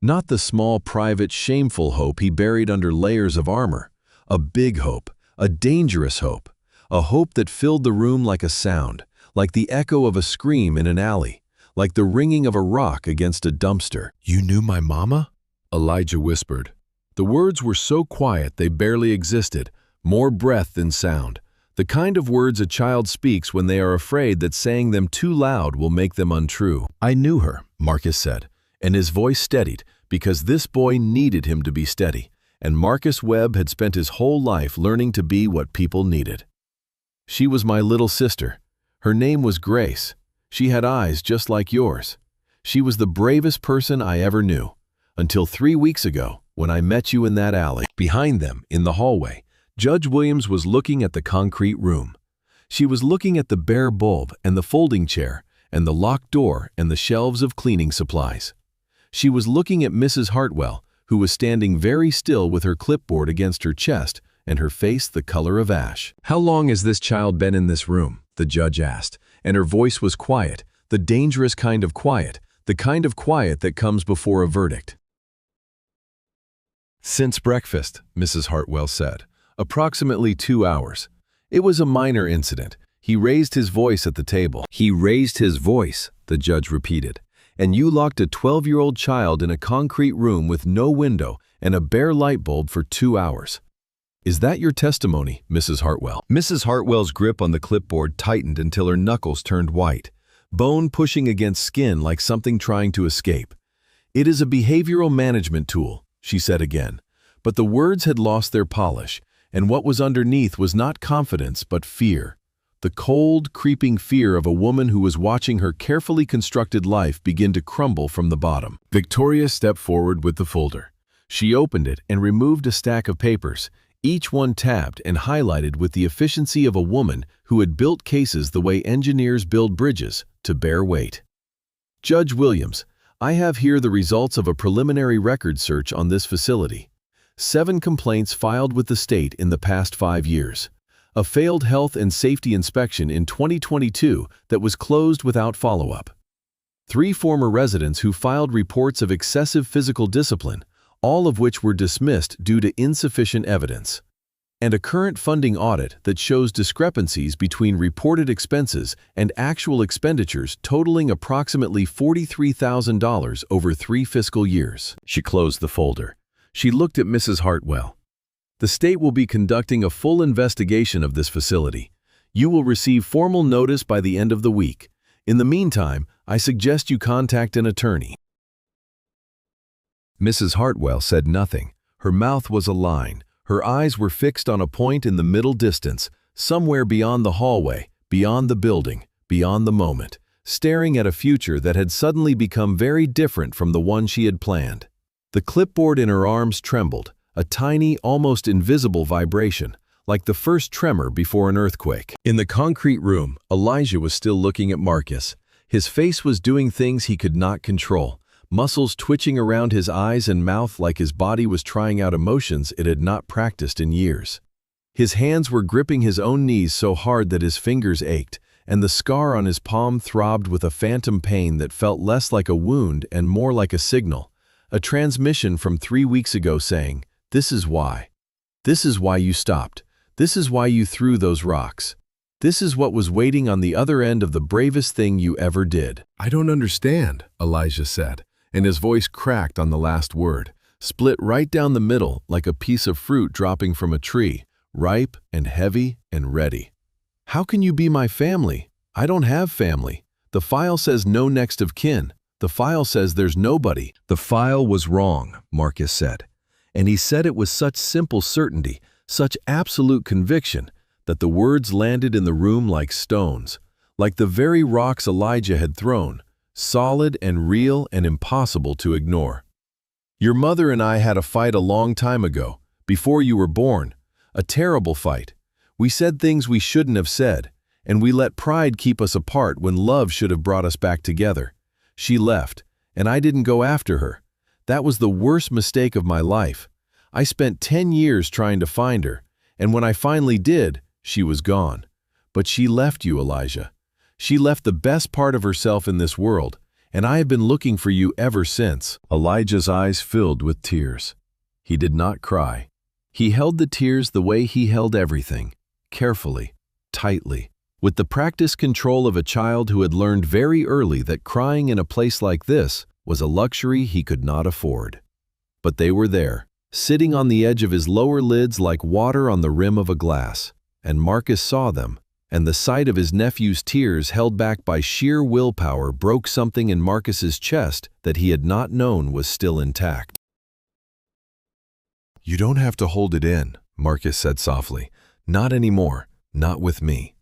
Not the small, private, shameful hope he buried under layers of armor. A big hope, a dangerous hope, a hope that filled the room like a sound, like the echo of a scream in an alley, like the ringing of a rock against a dumpster. "You knew my mama?" Elijah whispered. The words were so quiet they barely existed, more breath than sound, the kind of words a child speaks when they are afraid that saying them too loud will make them untrue. "I knew her," Marcus said, and his voice steadied, because this boy needed him to be steady, and Marcus Webb had spent his whole life learning to be what people needed. "She was my little sister. Her name was Grace. She had eyes just like yours. She was the bravest person I ever knew. Until 3 weeks ago, when I met you in that alley." Behind them, in the hallway, Judge Williams was looking at the concrete room. She was looking at the bare bulb and the folding chair and the locked door and the shelves of cleaning supplies. She was looking at Mrs. Hartwell, who was standing very still with her clipboard against her chest and her face the color of ash. "How long has this child been in this room?" the judge asked, and her voice was quiet, the dangerous kind of quiet, the kind of quiet that comes before a verdict. "Since breakfast," Mrs. Hartwell said. "Approximately 2 hours. It was a minor incident." He raised his voice at the table. "He raised his voice," the judge repeated. "And you locked a 12-year-old child in a concrete room with no window and a bare light bulb for 2 hours. Is that your testimony, Mrs. Hartwell?" Mrs. Hartwell's grip on the clipboard tightened until her knuckles turned white, bone pushing against skin like something trying to escape. "It is a behavioral management tool," she said again. But the words had lost their polish, and what was underneath was not confidence but fear. The cold, creeping fear of a woman who was watching her carefully constructed life begin to crumble from the bottom. Victoria stepped forward with the folder. She opened it and removed a stack of papers, each one tabbed and highlighted with the efficiency of a woman who had built cases the way engineers build bridges, to bear weight. "Judge Williams, I have here the results of a preliminary record search on this facility. 7 complaints filed with the state in the past 5 years. A failed health and safety inspection in 2022 that was closed without follow-up. 3 former residents who filed reports of excessive physical discipline, all of which were dismissed due to insufficient evidence. And a current funding audit that shows discrepancies between reported expenses and actual expenditures totaling approximately $43,000 over 3 fiscal years." She closed the folder. She looked at Mrs. Hartwell. "The state will be conducting a full investigation of this facility. You will receive formal notice by the end of the week. In the meantime, I suggest you contact an attorney." Mrs. Hartwell said nothing. Her mouth was a line. Her eyes were fixed on a point in the middle distance, somewhere beyond the hallway, beyond the building, beyond the moment, staring at a future that had suddenly become very different from the one she had planned. The clipboard in her arms trembled, a tiny, almost invisible vibration, like the first tremor before an earthquake. In the concrete room, Elijah was still looking at Marcus. His face was doing things he could not control, muscles twitching around his eyes and mouth like his body was trying out emotions it had not practiced in years. His hands were gripping his own knees so hard that his fingers ached, and the scar on his palm throbbed with a phantom pain that felt less like a wound and more like a signal, a transmission from 3 weeks ago saying, "This is why. This is why you stopped. This is why you threw those rocks. This is what was waiting on the other end of the bravest thing you ever did." "I don't understand," Elijah said, and his voice cracked on the last word, Split right down the middle like a piece of fruit dropping from a tree, ripe and heavy and ready. "How can you be my family? I don't have family. The file says no next of kin. The file says there's nobody." "The file was wrong," Marcus said, and he said it with such simple certainty, such absolute conviction, that the words landed in the room like stones, like the very rocks Elijah had thrown, solid and real and impossible to ignore. "Your mother and I had a fight a long time ago, before you were born, a terrible fight. We said things we shouldn't have said, and we let pride keep us apart when love should have brought us back together. She left, and I didn't go after her. That was the worst mistake of my life. I spent 10 years trying to find her, and when I finally did, she was gone. But she left you, Elijah. She left the best part of herself in this world, and I have been looking for you ever since." Elijah's eyes filled with tears. He did not cry. He held the tears the way he held everything, carefully, tightly, with the practiced control of a child who had learned very early that crying in a place like this was a luxury he could not afford. But they were there, sitting on the edge of his lower lids like water on the rim of a glass, and Marcus saw them, and the sight of his nephew's tears held back by sheer willpower broke something in Marcus's chest that he had not known was still intact. "You don't have to hold it in," Marcus said softly. "Not anymore, not with me."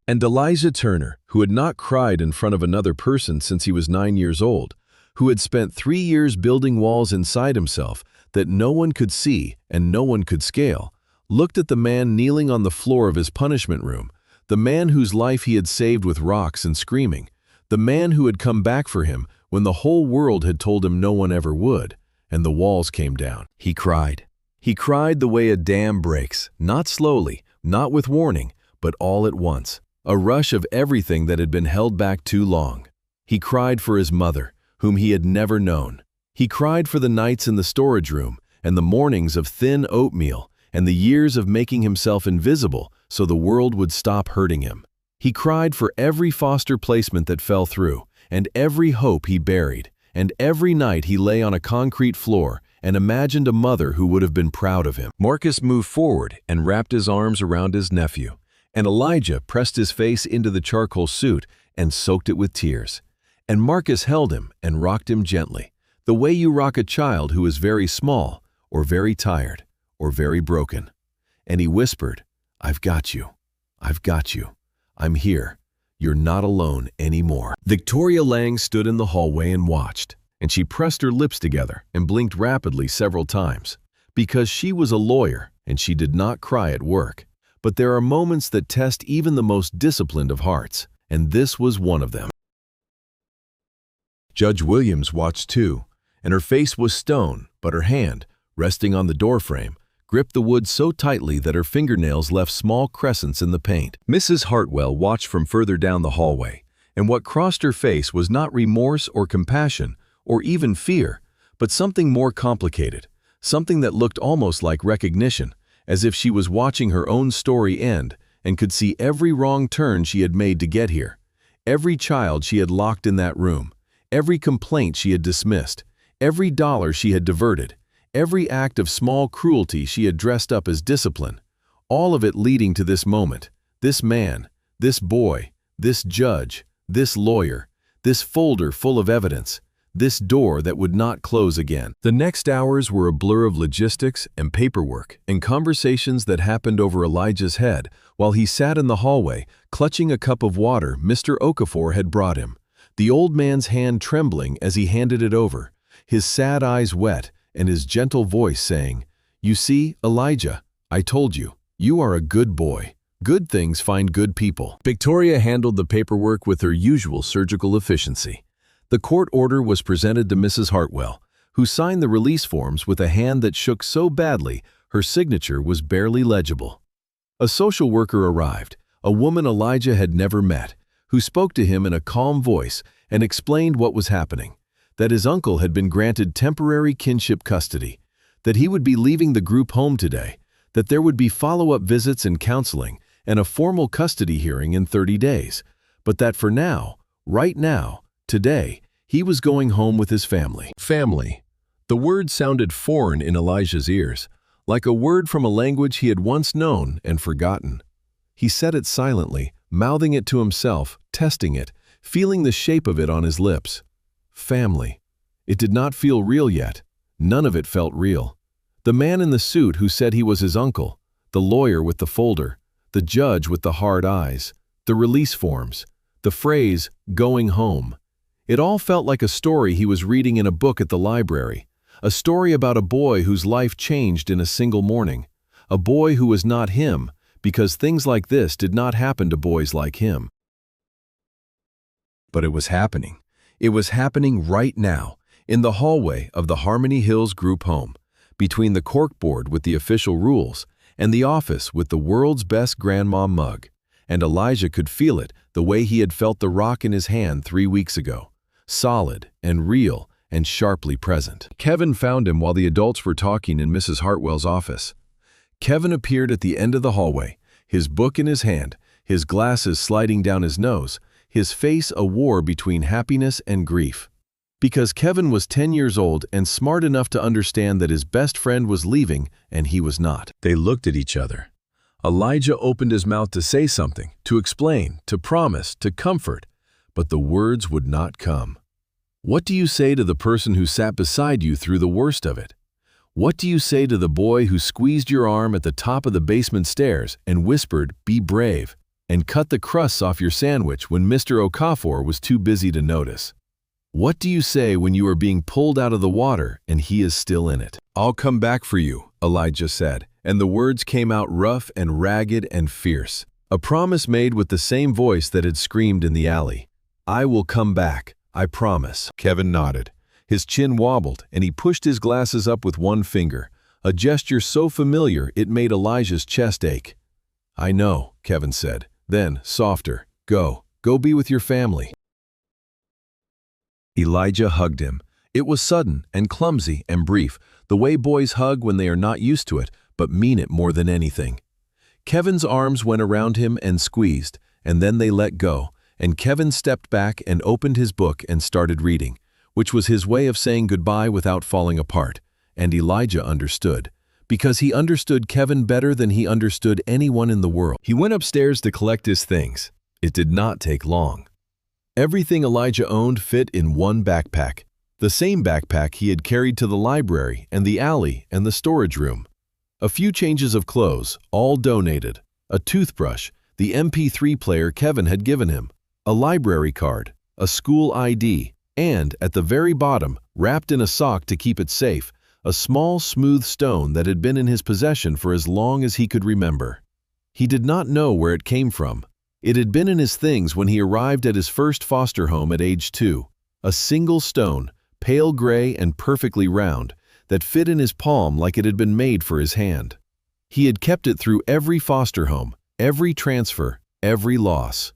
And Elijah Turner, who had not cried in front of another person since he was 9 years old, who had spent 3 years building walls inside himself that no one could see and no one could scale, looked at the man kneeling on the floor of his punishment room, the man whose life he had saved with rocks and screaming, the man who had come back for him when the whole world had told him no one ever would, and the walls came down. He cried. He cried the way a dam breaks, not slowly, not with warning, but all at once, a rush of everything that had been held back too long. He cried for his mother, whom he had never known. He cried for the nights in the storage room, and the mornings of thin oatmeal, and the years of making himself invisible so the world would stop hurting him. He cried for every foster placement that fell through, and every hope he buried, and every night he lay on a concrete floor and imagined a mother who would have been proud of him. Marcus moved forward and wrapped his arms around his nephew, and Elijah pressed his face into the charcoal suit and soaked it with tears. And Marcus held him and rocked him gently, the way you rock a child who is very small, or very tired, or very broken. And he whispered, "I've got you. I've got you. I'm here. You're not alone anymore." Victoria Lang stood in the hallway and watched, and she pressed her lips together and blinked rapidly several times, because she was a lawyer and she did not cry at work. But there are moments that test even the most disciplined of hearts, and this was one of them. Judge Williams watched too, and her face was stone, but her hand, resting on the doorframe, gripped the wood so tightly that her fingernails left small crescents in the paint. Mrs. Hartwell watched from further down the hallway, and what crossed her face was not remorse or compassion or even fear, but something more complicated, something that looked almost like recognition, as if she was watching her own story end and could see every wrong turn she had made to get here, every child she had locked in that room, every complaint she had dismissed, every dollar she had diverted, every act of small cruelty she had dressed up as discipline, all of it leading to this moment, this man, this boy, this judge, this lawyer, this folder full of evidence, this door that would not close again. The next hours were a blur of logistics and paperwork and conversations that happened over Elijah's head while he sat in the hallway, clutching a cup of water Mr. Okafor had brought him, the old man's hand trembling as he handed it over, his sad eyes wet and his gentle voice saying, "You see, Elijah, I told you, you are a good boy. Good things find good people." Victoria handled the paperwork with her usual surgical efficiency. The court order was presented to Mrs. Hartwell, who signed the release forms with a hand that shook so badly her signature was barely legible. A social worker arrived, a woman Elijah had never met, who spoke to him in a calm voice and explained what was happening, that his uncle had been granted temporary kinship custody, that he would be leaving the group home today, that there would be follow-up visits and counseling and a formal custody hearing in 30 days, but that for now, right now, today, he was going home with his family. Family. The word sounded foreign in Elijah's ears, like a word from a language he had once known and forgotten. He said it silently, mouthing it to himself, testing it, feeling the shape of it on his lips. Family. It did not feel real yet. None of it felt real. The man in the suit who said he was his uncle, the lawyer with the folder, the judge with the hard eyes, the release forms, the phrase, "going home." It all felt like a story he was reading in a book at the library, a story about a boy whose life changed in a single morning, a boy who was not him, because things like this did not happen to boys like him. But it was happening. It was happening right now, in the hallway of the Harmony Hills group home, between the corkboard with the official rules and the office with the world's best grandma mug. And Elijah could feel it the way he had felt the rock in his hand 3 weeks ago, solid and real and sharply present. Kevin found him while the adults were talking in Mrs. Hartwell's office. Kevin appeared at the end of the hallway, his book in his hand, his glasses sliding down his nose, his face a war between happiness and grief. Because Kevin was 10 years old and smart enough to understand that his best friend was leaving and he was not. They looked at each other. Elijah opened his mouth to say something, to explain, to promise, to comfort, but the words would not come. What do you say to the person who sat beside you through the worst of it? What do you say to the boy who squeezed your arm at the top of the basement stairs and whispered, "Be brave," and cut the crusts off your sandwich when Mr. Okafor was too busy to notice? What do you say when you are being pulled out of the water and he is still in it? "I'll come back for you," Elijah said, and the words came out rough and ragged and fierce. A promise made with the same voice that had screamed in the alley. "I will come back, I promise." Kevin nodded. His chin wobbled, and he pushed his glasses up with one finger, a gesture so familiar it made Elijah's chest ache. "I know," Kevin said. Then, softer, Go be with your family." Elijah hugged him. It was sudden and clumsy and brief, the way boys hug when they are not used to it, but mean it more than anything. Kevin's arms went around him and squeezed, and then they let go, and Kevin stepped back and opened his book and started reading, which was his way of saying goodbye without falling apart, and Elijah understood, because he understood Kevin better than he understood anyone in the world. He went upstairs to collect his things. It did not take long. Everything Elijah owned fit in one backpack, the same backpack he had carried to the library and the alley and the storage room. A few changes of clothes, all donated, a toothbrush, the MP3 player Kevin had given him, a library card, a school ID, and, at the very bottom, wrapped in a sock to keep it safe, a small, smooth stone that had been in his possession for as long as he could remember. He did not know where it came from. It had been in his things when he arrived at his first foster home at age 2, a single stone, pale gray and perfectly round, that fit in his palm like it had been made for his hand. He had kept it through every foster home, every transfer, every loss.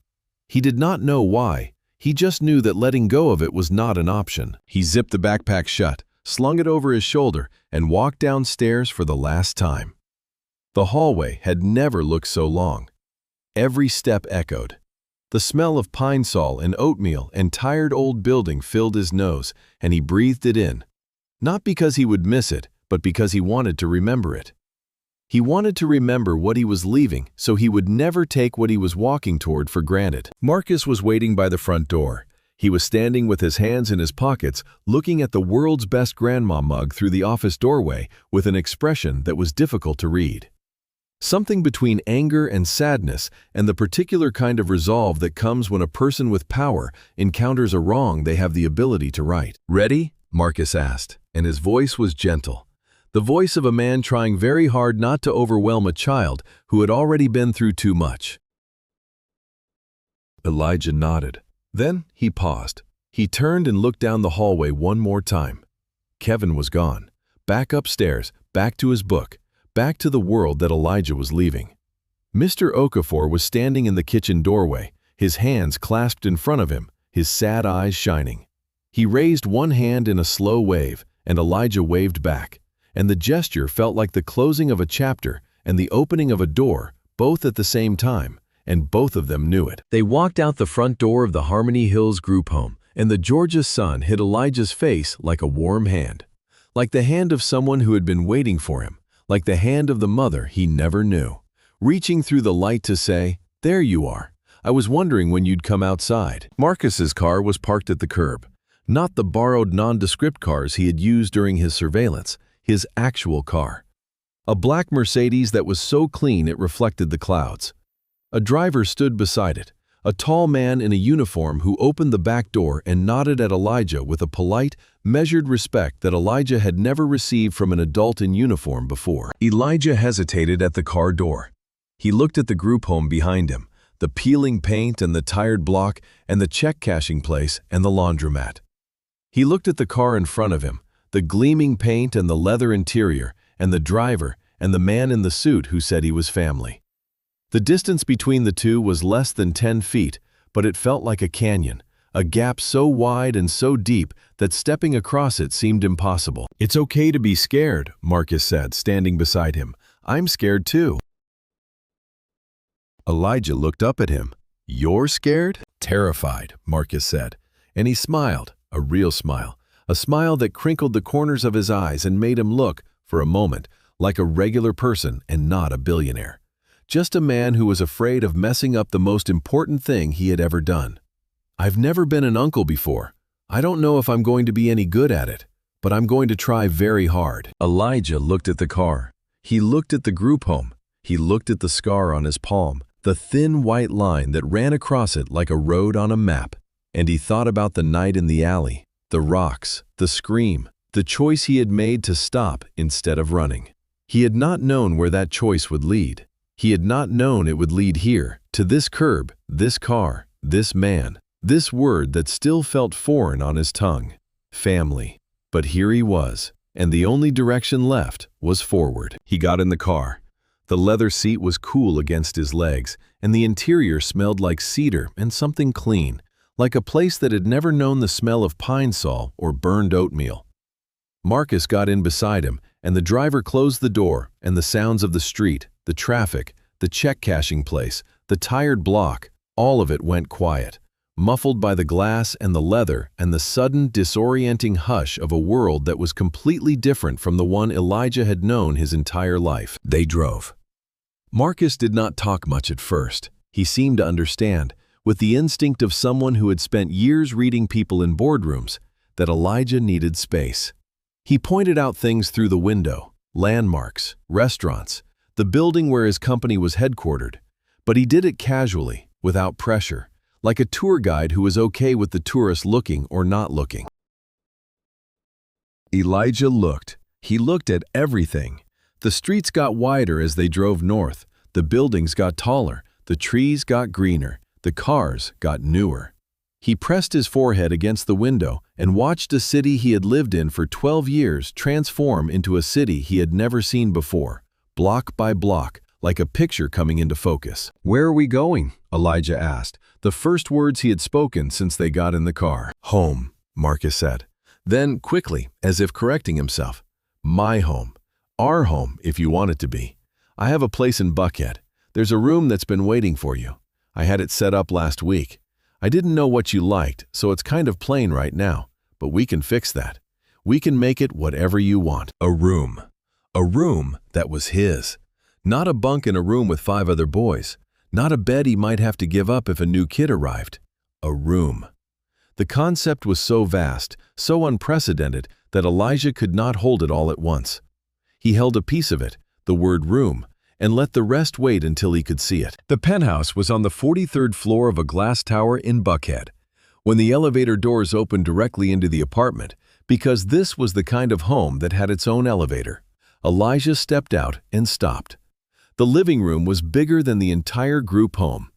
He did not know why. He just knew that letting go of it was not an option. He zipped the backpack shut, slung it over his shoulder, and walked downstairs for the last time. The hallway had never looked so long. Every step echoed. The smell of pine sol and oatmeal and tired old building filled his nose, and he breathed it in. Not because he would miss it, but because he wanted to remember it. He wanted to remember what he was leaving so he would never take what he was walking toward for granted. Marcus was waiting by the front door. He was standing with his hands in his pockets, looking at the world's best grandma mug through the office doorway with an expression that was difficult to read. Something between anger and sadness and the particular kind of resolve that comes when a person with power encounters a wrong they have the ability to right. "Ready?" Marcus asked, and his voice was gentle. The voice of a man trying very hard not to overwhelm a child who had already been through too much. Elijah nodded. Then he paused. He turned and looked down the hallway one more time. Kevin was gone. Back upstairs, back to his book, back to the world that Elijah was leaving. Mr. Okafor was standing in the kitchen doorway, his hands clasped in front of him, his sad eyes shining. He raised one hand in a slow wave, and Elijah waved back, and the gesture felt like the closing of a chapter and the opening of a door, both at the same time, and both of them knew it. They walked out the front door of the Harmony Hills group home, and the Georgia sun hit Elijah's face like a warm hand. Like the hand of someone who had been waiting for him, like the hand of the mother he never knew, reaching through the light to say, "There you are. I was wondering when you'd come outside." Marcus's car was parked at the curb. Not the borrowed nondescript cars he had used during his surveillance, his actual car. A black Mercedes that was so clean it reflected the clouds. A driver stood beside it, a tall man in a uniform who opened the back door and nodded at Elijah with a polite, measured respect that Elijah had never received from an adult in uniform before. Elijah hesitated at the car door. He looked at the group home behind him, the peeling paint and the tired block and the check-cashing place and the laundromat. He looked at the car in front of him, the gleaming paint and the leather interior, and the driver and the man in the suit who said he was family. The distance between the two was less than 10 feet, but it felt like a canyon, a gap so wide and so deep that stepping across it seemed impossible. "It's okay to be scared," Marcus said, standing beside him. "I'm scared too." Elijah looked up at him. "You're scared?" "Terrified," Marcus said, and he smiled, a real smile, a smile that crinkled the corners of his eyes and made him look, for a moment, like a regular person and not a billionaire. Just a man who was afraid of messing up the most important thing he had ever done. "I've never been an uncle before. I don't know if I'm going to be any good at it, but I'm going to try very hard." Elijah looked at the car. He looked at the group home. He looked at the scar on his palm, the thin white line that ran across it like a road on a map. And he thought about the night in the alley, the rocks, the scream, the choice he had made to stop instead of running. He had not known where that choice would lead. He had not known it would lead here, to this curb, this car, this man, this word that still felt foreign on his tongue. Family. But here he was, and the only direction left was forward. He got in the car. The leather seat was cool against his legs, and the interior smelled like cedar and something clean, like a place that had never known the smell of pine sol or burned oatmeal. Marcus got in beside him, and the driver closed the door, and the sounds of the street, the traffic, the check-cashing place, the tired block, all of it went quiet, muffled by the glass and the leather and the sudden, disorienting hush of a world that was completely different from the one Elijah had known his entire life. They drove. Marcus did not talk much at first. He seemed to understand, with the instinct of someone who had spent years reading people in boardrooms, that Elijah needed space. He pointed out things through the window, landmarks, restaurants, the building where his company was headquartered, but he did it casually, without pressure, like a tour guide who was okay with the tourist looking or not looking. Elijah looked. He looked at everything. The streets got wider as they drove north, the buildings got taller, the trees got greener, the cars got newer. He pressed his forehead against the window and watched a city he had lived in for 12 years transform into a city he had never seen before, block by block, like a picture coming into focus. "Where are we going?" Elijah asked, the first words he had spoken since they got in the car. "Home," Marcus said. Then, quickly, as if correcting himself, "My home. Our home, if you want it to be. I have a place in Buckhead. There's a room that's been waiting for you. I had it set up last week. I didn't know what you liked, so it's kind of plain right now, but we can fix that. We can make it whatever you want." A room. A room that was his. Not a bunk in a room with 5 other boys. Not a bed he might have to give up if a new kid arrived. A room. The concept was so vast, so unprecedented, that Elijah could not hold it all at once. He held a piece of it, the word room, and let the rest wait until he could see it. The penthouse was on the 43rd floor of a glass tower in Buckhead. When the elevator doors opened directly into the apartment, because this was the kind of home that had its own elevator, Elijah stepped out and stopped. The living room was bigger than the entire group home.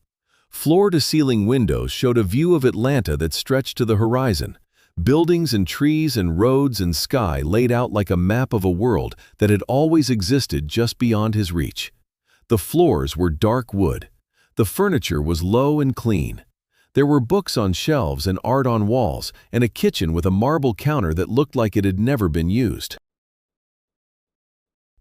Floor-to-ceiling windows showed a view of Atlanta that stretched to the horizon. Buildings and trees and roads and sky laid out like a map of a world that had always existed just beyond his reach. The floors were dark wood. The furniture was low and clean. There were books on shelves and art on walls, and a kitchen with a marble counter that looked like it had never been used.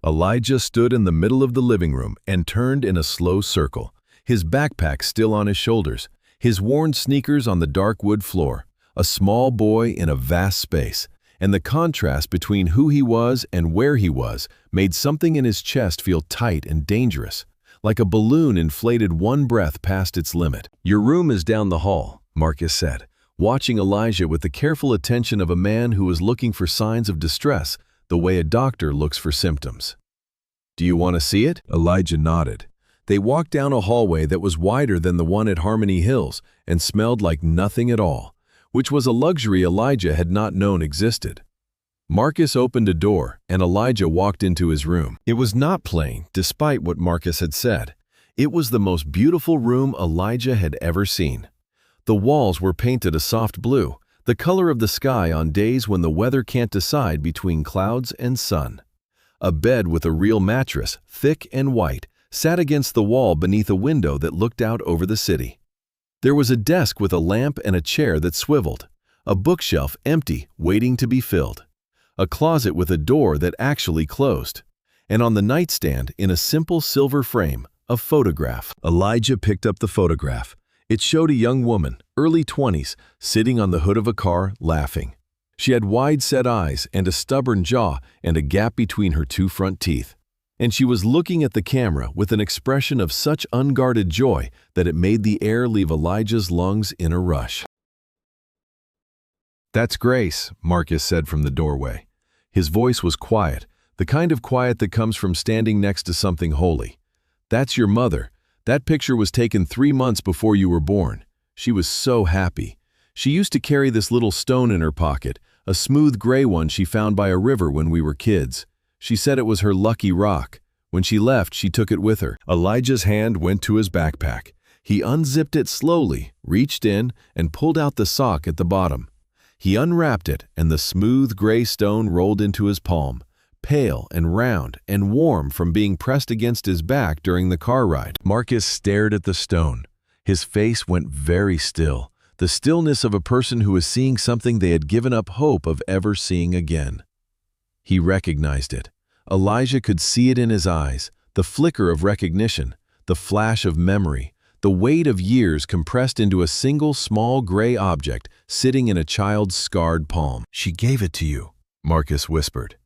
Elijah stood in the middle of the living room and turned in a slow circle, his backpack still on his shoulders, his worn sneakers on the dark wood floor, a small boy in a vast space, and the contrast between who he was and where he was made something in his chest feel tight and dangerous, like a balloon inflated one breath past its limit. "Your room is down the hall," Marcus said, watching Elijah with the careful attention of a man who was looking for signs of distress the way a doctor looks for symptoms. "Do you want to see it?" Elijah nodded. They walked down a hallway that was wider than the one at Harmony Hills and smelled like nothing at all, which was a luxury Elijah had not known existed. Marcus opened a door, and Elijah walked into his room. It was not plain, despite what Marcus had said. It was the most beautiful room Elijah had ever seen. The walls were painted a soft blue, the color of the sky on days when the weather can't decide between clouds and sun. A bed with a real mattress, thick and white, sat against the wall beneath a window that looked out over the city. There was a desk with a lamp and a chair that swiveled, a bookshelf empty, waiting to be filled, a closet with a door that actually closed, and on the nightstand, in a simple silver frame, a photograph. Elijah picked up the photograph. It showed a young woman, early 20s, sitting on the hood of a car, laughing. She had wide-set eyes and a stubborn jaw and a gap between her two front teeth. And she was looking at the camera with an expression of such unguarded joy that it made the air leave Elijah's lungs in a rush. "That's Grace," Marcus said from the doorway. His voice was quiet, the kind of quiet that comes from standing next to something holy. "That's your mother. That picture was taken 3 months before you were born. She was so happy. She used to carry this little stone in her pocket, a smooth gray one she found by a river when we were kids. She said it was her lucky rock. When she left, she took it with her." Elijah's hand went to his backpack. He unzipped it slowly, reached in, and pulled out the sock at the bottom. He unwrapped it, and the smooth gray stone rolled into his palm, pale and round and warm from being pressed against his back during the car ride. Marcus stared at the stone. His face went very still, the stillness of a person who was seeing something they had given up hope of ever seeing again. He recognized it. Elijah could see it in his eyes, the flicker of recognition, the flash of memory, the weight of years compressed into a single small gray object sitting in a child's scarred palm. "She gave it to you," Marcus whispered.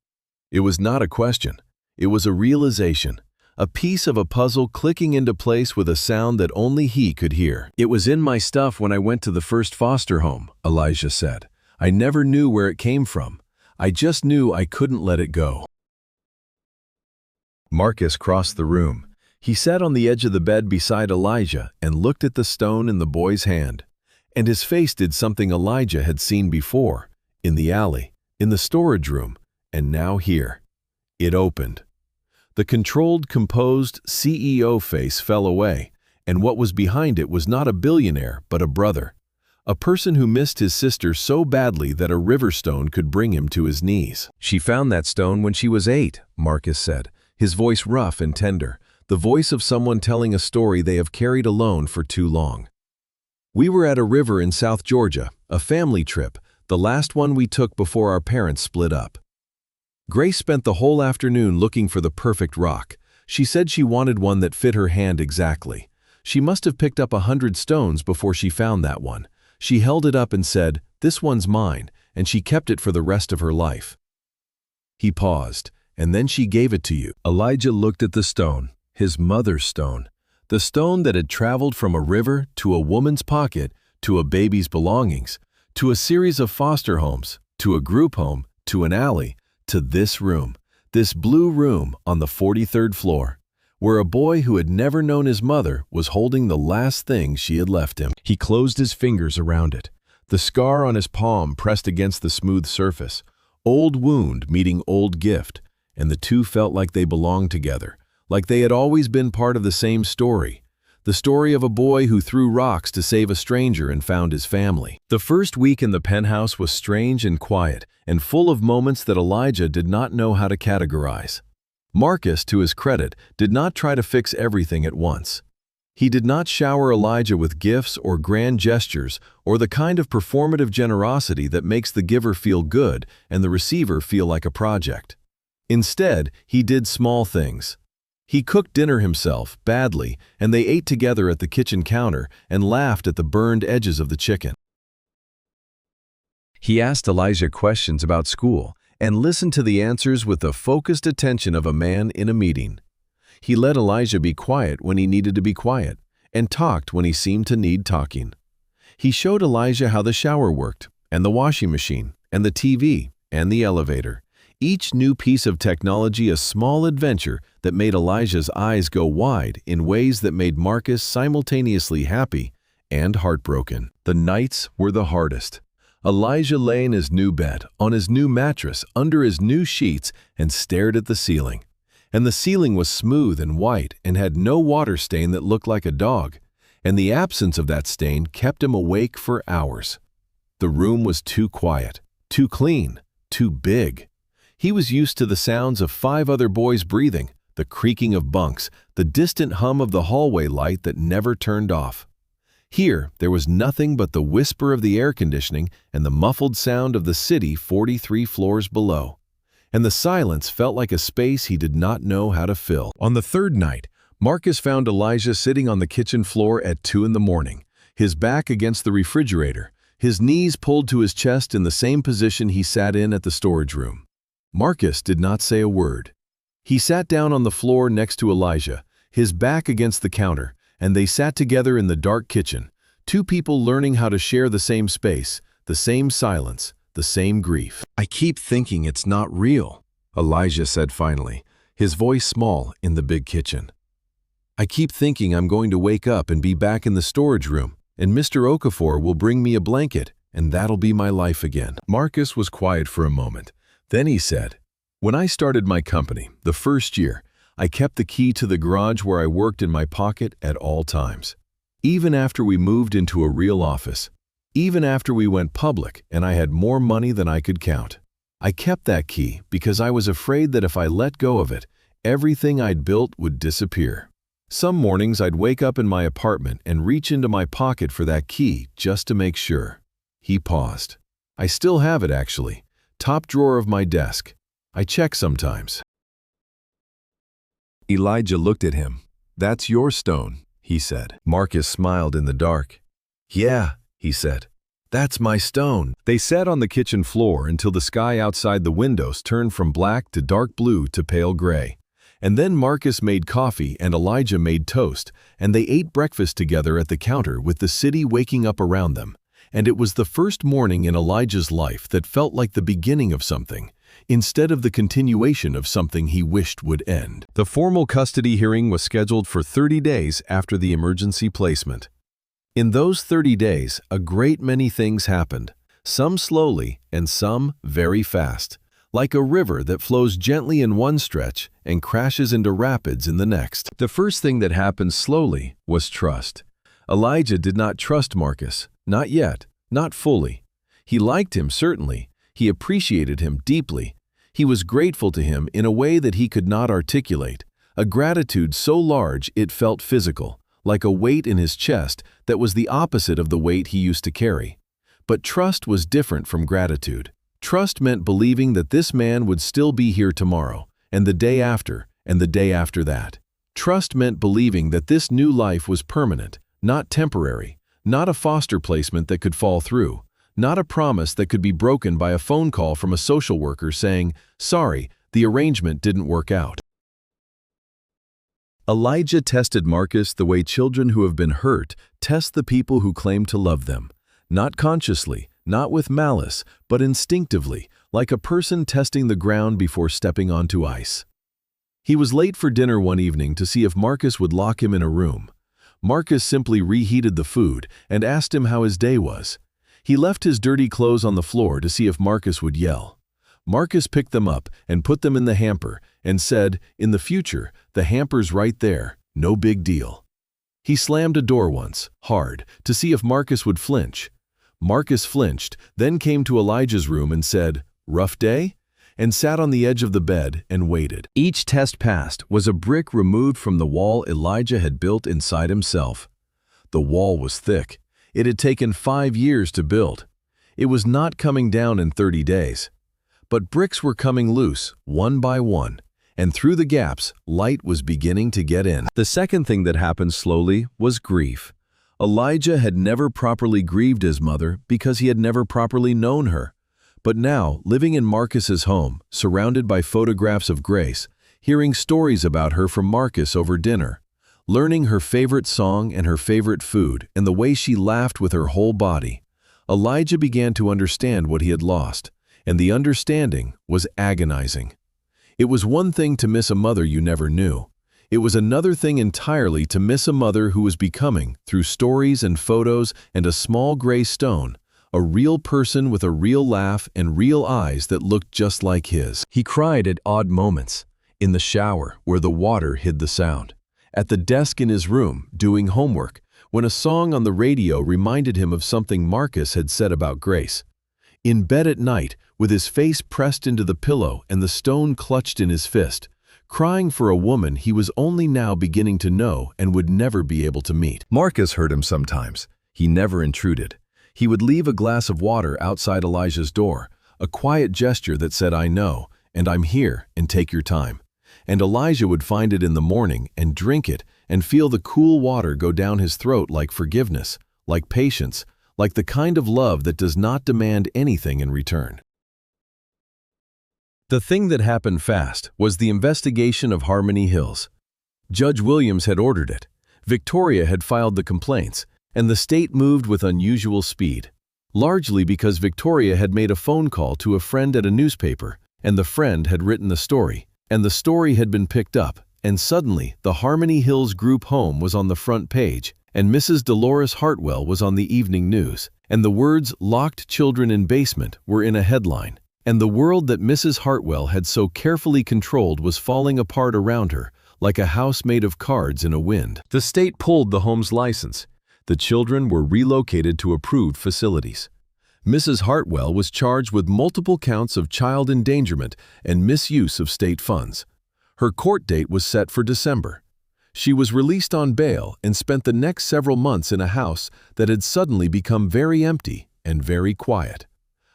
It was not a question. It was a realization, a piece of a puzzle clicking into place with a sound that only he could hear. "It was in my stuff when I went to the first foster home," Elijah said. "I never knew where it came from. I just knew I couldn't let it go." Marcus crossed the room. He sat on the edge of the bed beside Elijah and looked at the stone in the boy's hand. And his face did something Elijah had seen before, in the alley, in the storage room, and now here. It opened. The controlled, composed CEO face fell away, and what was behind it was not a billionaire, but a brother. A person who missed his sister so badly that a river stone could bring him to his knees. "She found that stone when she was 8, Marcus said, his voice rough and tender, the voice of someone telling a story they have carried alone for too long. "We were at a river in South Georgia, a family trip, the last one we took before our parents split up. Grace spent the whole afternoon looking for the perfect rock. She said she wanted one that fit her hand exactly. She must have picked up 100 stones before she found that one. She held it up and said, 'This one's mine,' and she kept it for the rest of her life." He paused. "And then she gave it to you." Elijah looked at the stone, his mother's stone, the stone that had traveled from a river to a woman's pocket to a baby's belongings, to a series of foster homes, to a group home, to an alley, to this room, this blue room on the 43rd floor, where a boy who had never known his mother was holding the last thing she had left him. He closed his fingers around it, the scar on his palm pressed against the smooth surface, old wound meeting old gift, and the two felt like they belonged together, like they had always been part of the same story. The story of a boy who threw rocks to save a stranger and found his family. The first week in the penthouse was strange and quiet, and full of moments that Elijah did not know how to categorize. Marcus, to his credit, did not try to fix everything at once. He did not shower Elijah with gifts or grand gestures or the kind of performative generosity that makes the giver feel good and the receiver feel like a project. Instead, he did small things. He cooked dinner himself, badly, and they ate together at the kitchen counter and laughed at the burned edges of the chicken. He asked Elijah questions about school and listened to the answers with the focused attention of a man in a meeting. He let Elijah be quiet when he needed to be quiet and talked when he seemed to need talking. He showed Elijah how the shower worked, and the washing machine, and the TV, and the elevator. Each new piece of technology a small adventure that made Elijah's eyes go wide in ways that made Marcus simultaneously happy and heartbroken. The nights were the hardest. Elijah lay in his new bed, on his new mattress, under his new sheets, and stared at the ceiling. And the ceiling was smooth and white and had no water stain that looked like a dog, and the absence of that stain kept him awake for hours. The room was too quiet, too clean, too big. He was used to the sounds of 5 other boys breathing, the creaking of bunks, the distant hum of the hallway light that never turned off. Here, there was nothing but the whisper of the air conditioning and the muffled sound of the city 43 floors below. And the silence felt like a space he did not know how to fill. On the third night, Marcus found Elijah sitting on the kitchen floor at 2 a.m, his back against the refrigerator, his knees pulled to his chest in the same position he sat in at the storage room. Marcus did not say a word. He sat down on the floor next to Elijah, his back against the counter, and they sat together in the dark kitchen, 2 people learning how to share the same space, the same silence, the same grief. "I keep thinking it's not real," Elijah said finally, his voice small in the big kitchen. "I keep thinking I'm going to wake up and be back in the storage room, and Mr. Okafor will bring me a blanket, and that'll be my life again." Marcus was quiet for a moment. Then he said, "When I started my company, the first year, I kept the key to the garage where I worked in my pocket at all times. Even after we moved into a real office, even after we went public and I had more money than I could count, I kept that key because I was afraid that if I let go of it, everything I'd built would disappear. Some mornings I'd wake up in my apartment and reach into my pocket for that key just to make sure." He paused. "I still have it, actually. Top drawer of my desk. I check sometimes." Elijah looked at him. "That's your stone," he said. Marcus smiled in the dark. "Yeah," he said. "That's my stone." They sat on the kitchen floor until the sky outside the windows turned from black to dark blue to pale gray. And then Marcus made coffee and Elijah made toast, and they ate breakfast together at the counter with the city waking up around them. And it was the first morning in Elijah's life that felt like the beginning of something, instead of the continuation of something he wished would end. The formal custody hearing was scheduled for 30 days after the emergency placement. In those 30 days, a great many things happened, some slowly and some very fast, like a river that flows gently in one stretch and crashes into rapids in the next. The first thing that happened slowly was trust. Elijah did not trust Marcus. Not yet, not fully. He liked him, certainly. He appreciated him deeply. He was grateful to him in a way that he could not articulate, a gratitude so large it felt physical, like a weight in his chest that was the opposite of the weight he used to carry. But trust was different from gratitude. Trust meant believing that this man would still be here tomorrow, and the day after, and the day after that. Trust meant believing that this new life was permanent, not temporary. Not a foster placement that could fall through, not a promise that could be broken by a phone call from a social worker saying, "Sorry, the arrangement didn't work out." Elijah tested Marcus the way children who have been hurt test the people who claim to love them, not consciously, not with malice, but instinctively, like a person testing the ground before stepping onto ice. He was late for dinner one evening to see if Marcus would lock him in a room. Marcus simply reheated the food and asked him how his day was. He left his dirty clothes on the floor to see if Marcus would yell. Marcus picked them up and put them in the hamper and said, "In the future, the hamper's right there, no big deal." He slammed a door once, hard, to see if Marcus would flinch. Marcus flinched, then came to Elijah's room and said, "Rough day?" and sat on the edge of the bed and waited. Each test passed was a brick removed from the wall Elijah had built inside himself. The wall was thick. It had taken 5 years to build. It was not coming down in 30 days. But bricks were coming loose, one by one, and through the gaps, light was beginning to get in. The second thing that happened slowly was grief. Elijah had never properly grieved his mother because he had never properly known her. But now, living in Marcus's home, surrounded by photographs of Grace, hearing stories about her from Marcus over dinner, learning her favorite song and her favorite food and the way she laughed with her whole body, Elijah began to understand what he had lost, and the understanding was agonizing. It was one thing to miss a mother you never knew. It was another thing entirely to miss a mother who was becoming, through stories and photos and a small gray stone, a real person with a real laugh and real eyes that looked just like his. He cried at odd moments, in the shower where the water hid the sound, at the desk in his room doing homework, when a song on the radio reminded him of something Marcus had said about Grace. In bed at night, with his face pressed into the pillow and the stone clutched in his fist, crying for a woman he was only now beginning to know and would never be able to meet. Marcus heard him sometimes. He never intruded. He would leave a glass of water outside Elijah's door, a quiet gesture that said, "I know, and I'm here, and take your time." And Elijah would find it in the morning and drink it and feel the cool water go down his throat like forgiveness, like patience, like the kind of love that does not demand anything in return. The thing that happened fast was the investigation of Harmony Hills. Judge Williams had ordered it. Victoria had filed the complaints, and the state moved with unusual speed, largely because Victoria had made a phone call to a friend at a newspaper, and the friend had written the story, and the story had been picked up, and suddenly the Harmony Hills group home was on the front page, and Mrs. Dolores Hartwell was on the evening news, and the words "locked children in basement" were in a headline, and the world that Mrs. Hartwell had so carefully controlled was falling apart around her, like a house made of cards in a wind. The state pulled the home's license. The children were relocated to approved facilities. Mrs. Hartwell was charged with multiple counts of child endangerment and misuse of state funds. Her court date was set for December. She was released on bail and spent the next several months in a house that had suddenly become very empty and very quiet.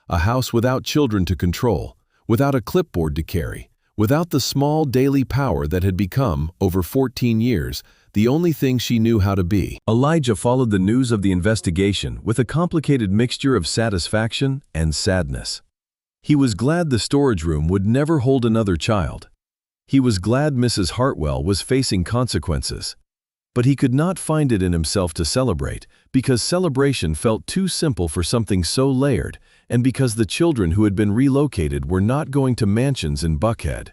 A house without children to control, without a clipboard to carry, without the small daily power that had become, over 14 years, the only thing she knew how to be. Elijah followed the news of the investigation with a complicated mixture of satisfaction and sadness. He was glad the storage room would never hold another child. He was glad Mrs. Hartwell was facing consequences. But he could not find it in himself to celebrate, because celebration felt too simple for something so layered, and because the children who had been relocated were not going to mansions in Buckhead.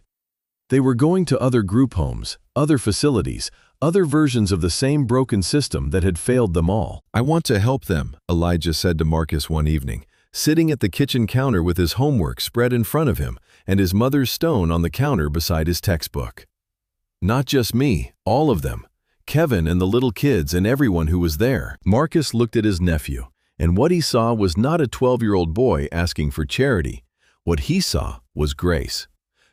They were going to other group homes, other facilities, other versions of the same broken system that had failed them all. "I want to help them," Elijah said to Marcus one evening, sitting at the kitchen counter with his homework spread in front of him and his mother's stone on the counter beside his textbook. "Not just me, all of them. Kevin and the little kids and everyone who was there." Marcus looked at his nephew, and what he saw was not a 12-year-old boy asking for charity. What he saw was Grace.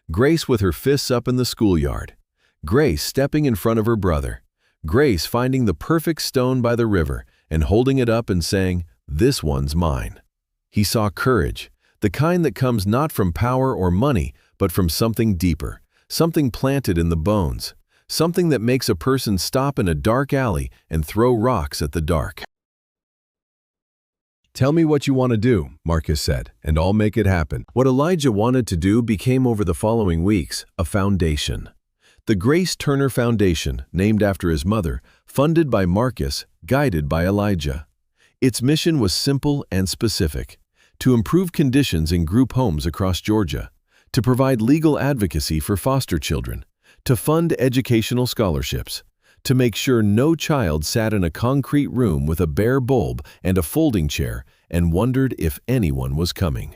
Grace with her fists up in the schoolyard. Grace stepping in front of her brother. Grace finding the perfect stone by the river and holding it up and saying, "This one's mine." He saw courage, the kind that comes not from power or money, but from something deeper, something planted in the bones, something that makes a person stop in a dark alley and throw rocks at the dark. "Tell me what you want to do," Marcus said, "and I'll make it happen." What Elijah wanted to do became over the following weeks a foundation. The Grace Turner Foundation, named after his mother, funded by Marcus, guided by Elijah. Its mission was simple and specific: to improve conditions in group homes across Georgia, to provide legal advocacy for foster children, to fund educational scholarships, to make sure no child sat in a concrete room with a bare bulb and a folding chair and wondered if anyone was coming.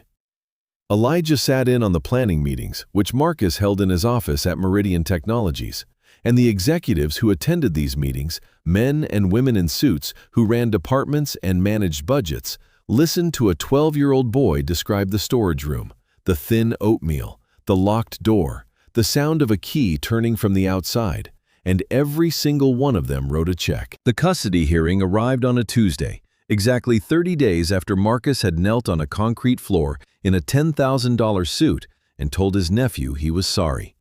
Elijah sat in on the planning meetings, which Marcus held in his office at Meridian Technologies, and the executives who attended these meetings, men and women in suits who ran departments and managed budgets, listened to a 12-year-old boy describe the storage room, the thin oatmeal, the locked door, the sound of a key turning from the outside, and every single one of them wrote a check. The custody hearing arrived on a Tuesday, exactly 30 days after Marcus had knelt on a concrete floor in a $10,000 suit and told his nephew he was sorry.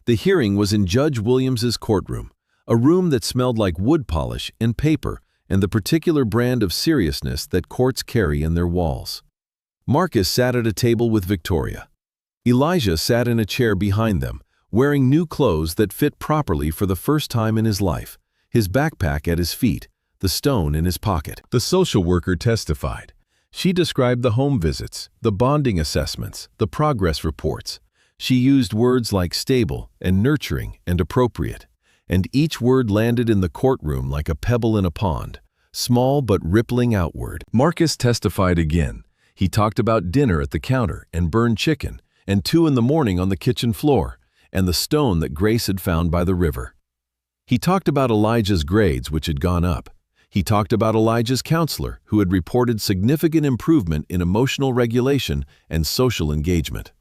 The hearing was in Judge Williams's courtroom, a room that smelled like wood polish and paper and the particular brand of seriousness that courts carry in their walls. Marcus sat at a table with Victoria. Elijah sat in a chair behind them, wearing new clothes that fit properly for the first time in his life, his backpack at his feet, the stone in his pocket. The social worker testified. She described the home visits, the bonding assessments, the progress reports. She used words like stable and nurturing and appropriate, and each word landed in the courtroom like a pebble in a pond, small but rippling outward. Marcus testified again. He talked about dinner at the counter and burned chicken, and 2 in the morning on the kitchen floor, and the stone that Grace had found by the river. He talked about Elijah's grades, which had gone up. He talked about Elijah's counselor, who had reported significant improvement in emotional regulation and social engagement.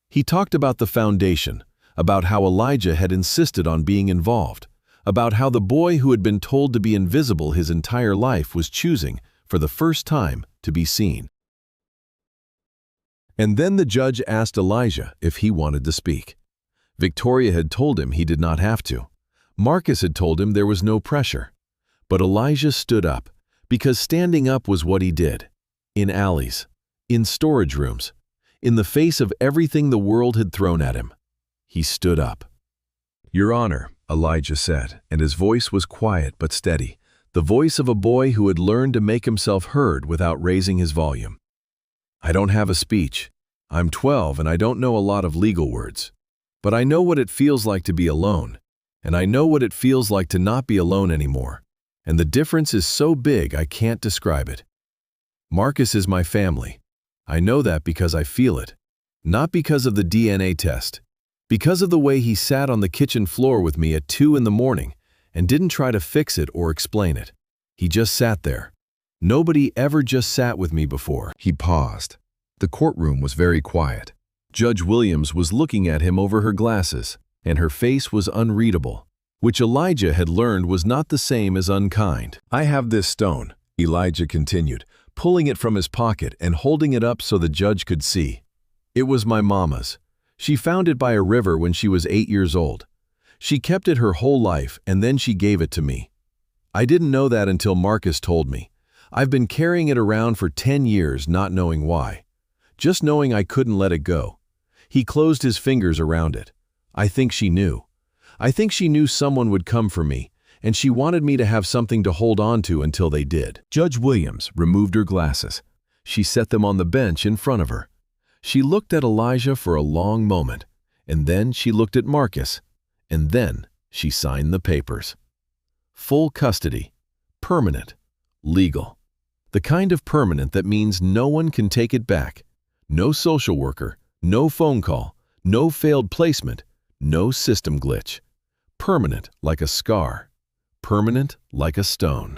He talked about the foundation, about how Elijah had insisted on being involved, about how the boy who had been told to be invisible his entire life was choosing, for the first time, to be seen. And then the judge asked Elijah if he wanted to speak. Victoria had told him he did not have to. Marcus had told him there was no pressure. But Elijah stood up, because standing up was what he did. In alleys, in storage rooms, in the face of everything the world had thrown at him. He stood up. "Your Honor," Elijah said, and his voice was quiet but steady, the voice of a boy who had learned to make himself heard without raising his volume. "I don't have a speech. I'm 12 and I don't know a lot of legal words. But I know what it feels like to be alone, and I know what it feels like to not be alone anymore. And the difference is so big I can't describe it. Marcus is my family. I know that because I feel it. Not because of the DNA test. Because of the way he sat on the kitchen floor with me at 2 in the morning and didn't try to fix it or explain it. He just sat there. Nobody ever just sat with me before." He paused. The courtroom was very quiet. Judge Williams was looking at him over her glasses, and her face was unreadable, which Elijah had learned was not the same as unkind. "I have this stone," Elijah continued, pulling it from his pocket and holding it up so the judge could see. "It was my mama's. She found it by a river when she was 8 years old. She kept it her whole life, and then she gave it to me. I didn't know that until Marcus told me. I've been carrying it around for 10 years, not knowing why. Just knowing I couldn't let it go." He closed his fingers around it. "I think she knew. I think she knew someone would come for me, and she wanted me to have something to hold on to until they did." Judge Williams removed her glasses. She set them on the bench in front of her. She looked at Elijah for a long moment, and then she looked at Marcus, and then she signed the papers. Full custody, permanent, legal. The kind of permanent that means no one can take it back. No social worker, no phone call, no failed placement, no system glitch. Permanent like a scar. Permanent like a stone.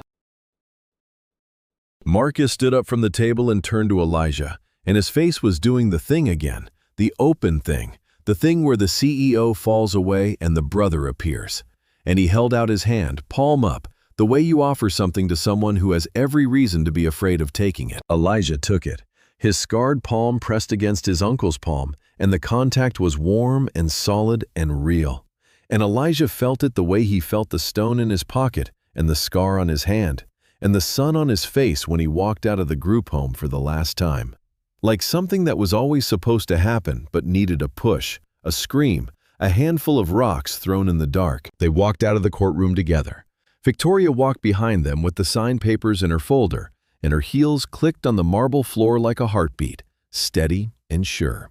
Marcus stood up from the table and turned to Elijah, and his face was doing the thing again, the open thing, the thing where the CEO falls away and the brother appears. And he held out his hand, palm up, the way you offer something to someone who has every reason to be afraid of taking it. Elijah took it. His scarred palm pressed against his uncle's palm, and the contact was warm and solid and real. And Elijah felt it the way he felt the stone in his pocket and the scar on his hand and the sun on his face when he walked out of the group home for the last time. Like something that was always supposed to happen but needed a push, a scream, a handful of rocks thrown in the dark. They walked out of the courtroom together. Victoria walked behind them with the signed papers in her folder, and her heels clicked on the marble floor like a heartbeat, steady and sure.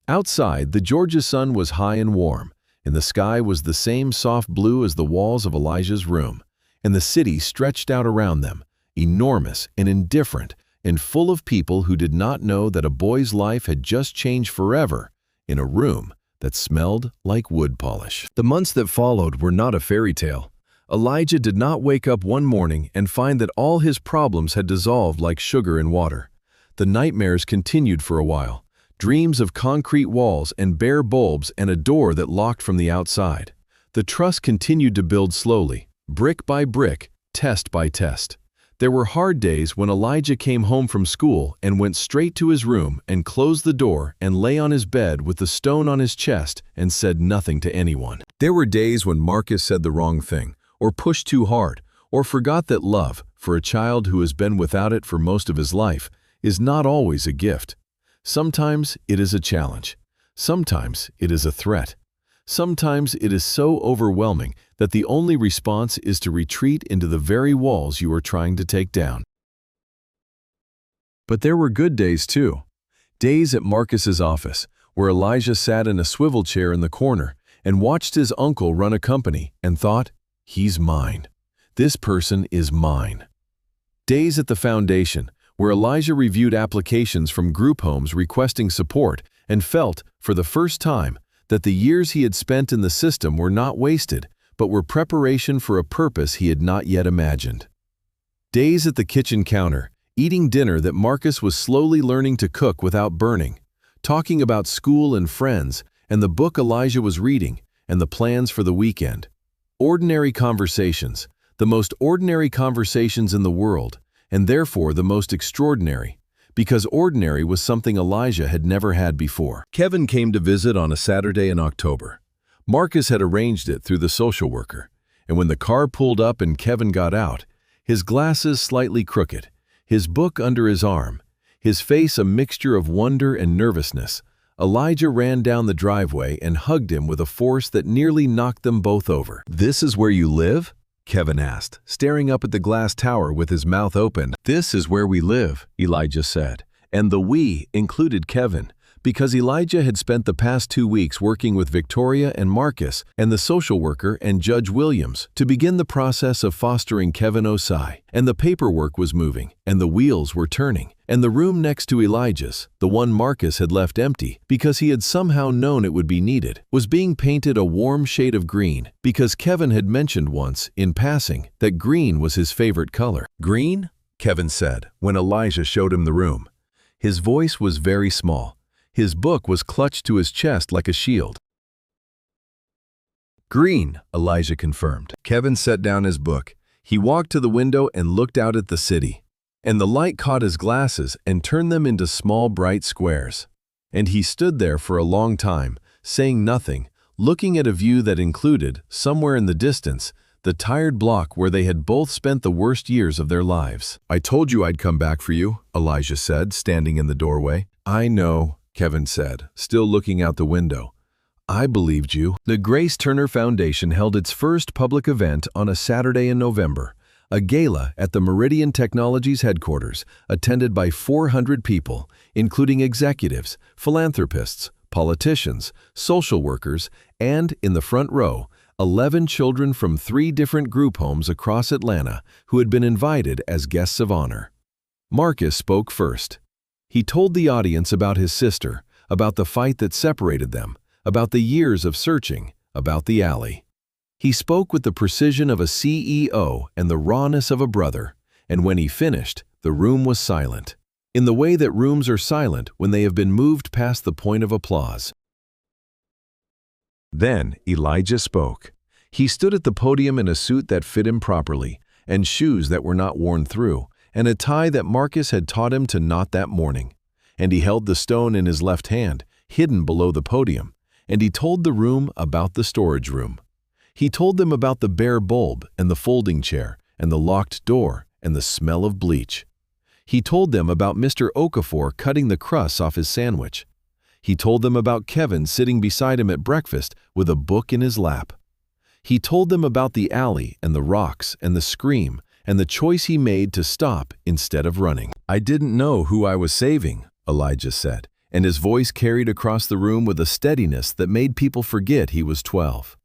Outside, the Georgia sun was high and warm, and the sky was the same soft blue as the walls of Elijah's room, and the city stretched out around them, enormous and indifferent, and full of people who did not know that a boy's life had just changed forever in a room that smelled like wood polish. The months that followed were not a fairy tale. Elijah did not wake up one morning and find that all his problems had dissolved like sugar in water. The nightmares continued for a while, dreams of concrete walls and bare bulbs and a door that locked from the outside. The trust continued to build slowly, brick by brick, test by test. There were hard days when Elijah came home from school and went straight to his room and closed the door and lay on his bed with the stone on his chest and said nothing to anyone. There were days when Marcus said the wrong thing, or pushed too hard, or forgot that love, for a child who has been without it for most of his life, is not always a gift. Sometimes it is a challenge. Sometimes it is a threat. Sometimes it is so overwhelming that the only response is to retreat into the very walls you are trying to take down. But there were good days too. Days at Marcus's office, where Elijah sat in a swivel chair in the corner and watched his uncle run a company and thought, "He's mine. This person is mine." Days at the foundation, where Elijah reviewed applications from group homes requesting support and felt, for the first time, that the years he had spent in the system were not wasted, but were preparation for a purpose he had not yet imagined. Days at the kitchen counter, eating dinner that Marcus was slowly learning to cook without burning, talking about school and friends, and the book Elijah was reading, and the plans for the weekend. Ordinary conversations, the most ordinary conversations in the world, and therefore the most extraordinary, because ordinary was something Elijah had never had before. Kevin came to visit on a Saturday in October. Marcus had arranged it through the social worker, and when the car pulled up and Kevin got out, his glasses slightly crooked, his book under his arm, his face a mixture of wonder and nervousness, Elijah ran down the driveway and hugged him with a force that nearly knocked them both over. "This is where you live?" Kevin asked, staring up at the glass tower with his mouth open. "This is where we live," Elijah said, and the "we" included Kevin, because Elijah had spent the past 2 weeks working with Victoria and Marcus and the social worker and Judge Williams to begin the process of fostering Kevin Osai, and the paperwork was moving, and the wheels were turning, and the room next to Elijah's, the one Marcus had left empty because he had somehow known it would be needed, was being painted a warm shade of green because Kevin had mentioned once, in passing, that green was his favorite color. "Green?" Kevin said when Elijah showed him the room. His voice was very small. His book was clutched to his chest like a shield. "Green," Elijah confirmed. Kevin set down his book. He walked to the window and looked out at the city. And the light caught his glasses and turned them into small bright squares. And he stood there for a long time, saying nothing, looking at a view that included, somewhere in the distance, the tired block where they had both spent the worst years of their lives. "I told you I'd come back for you," Elijah said, standing in the doorway. "I know," Kevin said, still looking out the window. "I believed you." The Grace Turner Foundation held its first public event on a Saturday in November, a gala at the Meridian Technologies headquarters, attended by 400 people, including executives, philanthropists, politicians, social workers, and, in the front row, 11 children from 3 different group homes across Atlanta who had been invited as guests of honor. Marcus spoke first. He told the audience about his sister, about the fight that separated them, about the years of searching, about the alley. He spoke with the precision of a CEO and the rawness of a brother, and when he finished, the room was silent, in the way that rooms are silent when they have been moved past the point of applause. Then Elijah spoke. He stood at the podium in a suit that fit him properly, and shoes that were not worn through, and a tie that Marcus had taught him to knot that morning. And he held the stone in his left hand, hidden below the podium, and he told the room about the storage room. He told them about the bare bulb and the folding chair and the locked door and the smell of bleach. He told them about Mr. Okafor cutting the crusts off his sandwich. He told them about Kevin sitting beside him at breakfast with a book in his lap. He told them about the alley and the rocks and the scream and the choice he made to stop instead of running. "I didn't know who I was saving," Elijah said, and his voice carried across the room with a steadiness that made people forget he was 12.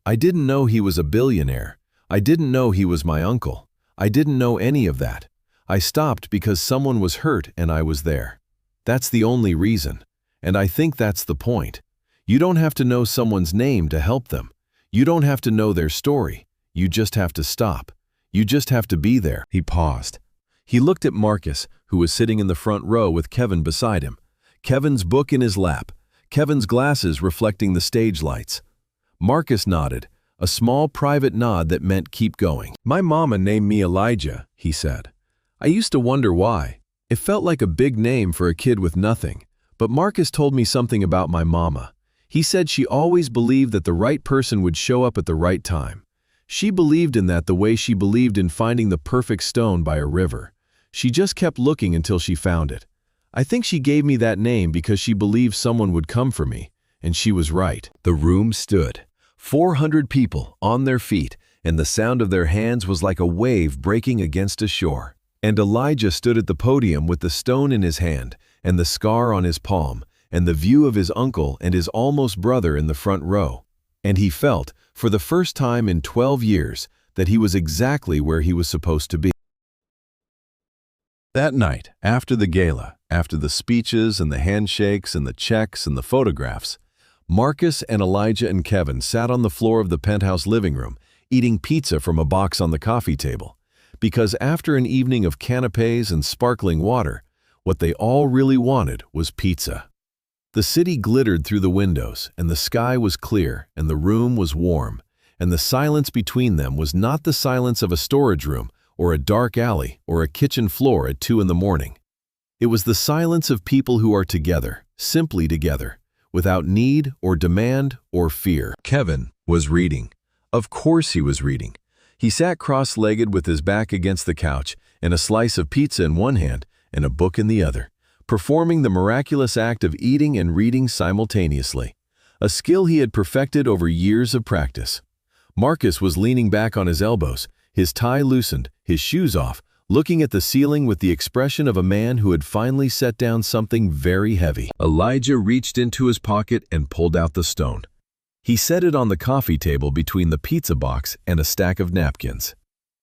"I didn't know he was a billionaire. I didn't know he was my uncle. I didn't know any of that. I stopped because someone was hurt and I was there. That's the only reason. And I think that's the point. You don't have to know someone's name to help them. You don't have to know their story. You just have to stop. You just have to be there." He paused. He looked at Marcus, who was sitting in the front row with Kevin beside him. Kevin's book in his lap, Kevin's glasses reflecting the stage lights. Marcus nodded, a small private nod that meant keep going. "My mama named me Elijah," he said. "I used to wonder why. It felt like a big name for a kid with nothing. But Marcus told me something about my mama. He said she always believed that the right person would show up at the right time. She believed in that the way she believed in finding the perfect stone by a river. She just kept looking until she found it. I think she gave me that name because she believed someone would come for me, and she was right." The room stood. 400 people on their feet, and the sound of their hands was like a wave breaking against a shore. And Elijah stood at the podium with the stone in his hand, and the scar on his palm, and the view of his uncle and his almost brother in the front row. And he felt, for the first time in 12 years, that he was exactly where he was supposed to be. That night, after the gala, after the speeches and the handshakes and the checks and the photographs, Marcus and Elijah and Kevin sat on the floor of the penthouse living room, eating pizza from a box on the coffee table. Because after an evening of canapés and sparkling water, what they all really wanted was pizza. The city glittered through the windows, and the sky was clear, and the room was warm, and the silence between them was not the silence of a storage room, or a dark alley, or a kitchen floor at 2 in the morning. It was the silence of people who are together, simply together, without need or demand or fear. Kevin was reading. Of course he was reading. He sat cross-legged with his back against the couch and a slice of pizza in one hand and a book in the other, performing the miraculous act of eating and reading simultaneously, a skill he had perfected over years of practice. Marcus was leaning back on his elbows, his tie loosened, his shoes off, looking at the ceiling with the expression of a man who had finally set down something very heavy. Elijah reached into his pocket and pulled out the stone. He set it on the coffee table between the pizza box and a stack of napkins.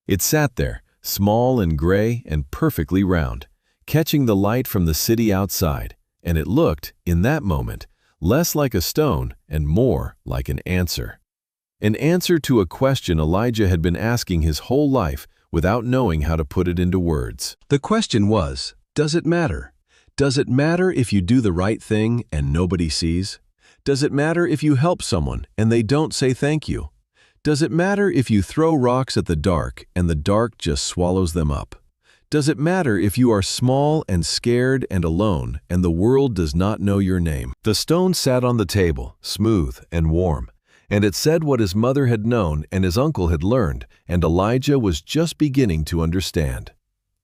It sat there, small and gray and perfectly round, catching the light from the city outside, and it looked, in that moment, less like a stone and more like an answer. An answer to a question Elijah had been asking his whole life without knowing how to put it into words. The question was, does it matter? Does it matter if you do the right thing and nobody sees? Does it matter if you help someone and they don't say thank you? Does it matter if you throw rocks at the dark and the dark just swallows them up? Does it matter if you are small and scared and alone and the world does not know your name? The stone sat on the table, smooth and warm, and it said what his mother had known and his uncle had learned, and Elijah was just beginning to understand.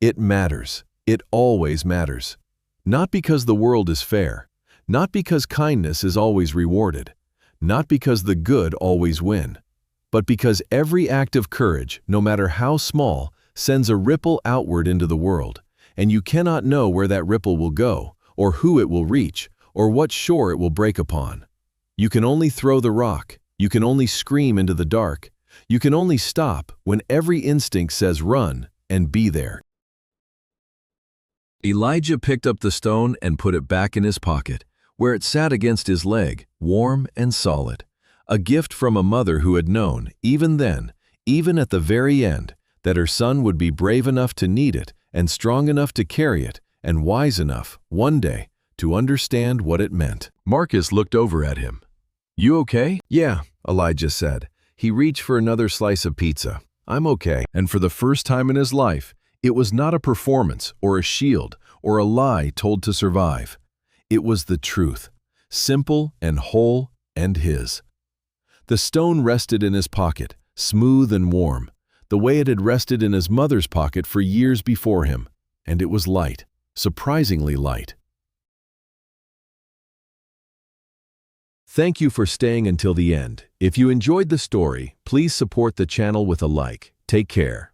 It matters. It always matters. Not because the world is fair, not because kindness is always rewarded, not because the good always win, but because every act of courage, no matter how small, sends a ripple outward into the world, and you cannot know where that ripple will go, or who it will reach, or what shore it will break upon. You can only throw the rock, you can only scream into the dark, you can only stop when every instinct says run and be there. Elijah picked up the stone and put it back in his pocket, where it sat against his leg, warm and solid. A gift from a mother who had known, even then, even at the very end, that her son would be brave enough to need it, and strong enough to carry it, and wise enough, one day, to understand what it meant. Marcus looked over at him. "You okay?" "Yeah," Elijah said. He reached for another slice of pizza. "I'm okay." And for the first time in his life, it was not a performance or a shield or a lie told to survive. It was the truth, simple and whole and his. The stone rested in his pocket, smooth and warm, the way it had rested in his mother's pocket for years before him, and it was light, surprisingly light. Thank you for staying until the end. If you enjoyed the story, please support the channel with a like. Take care.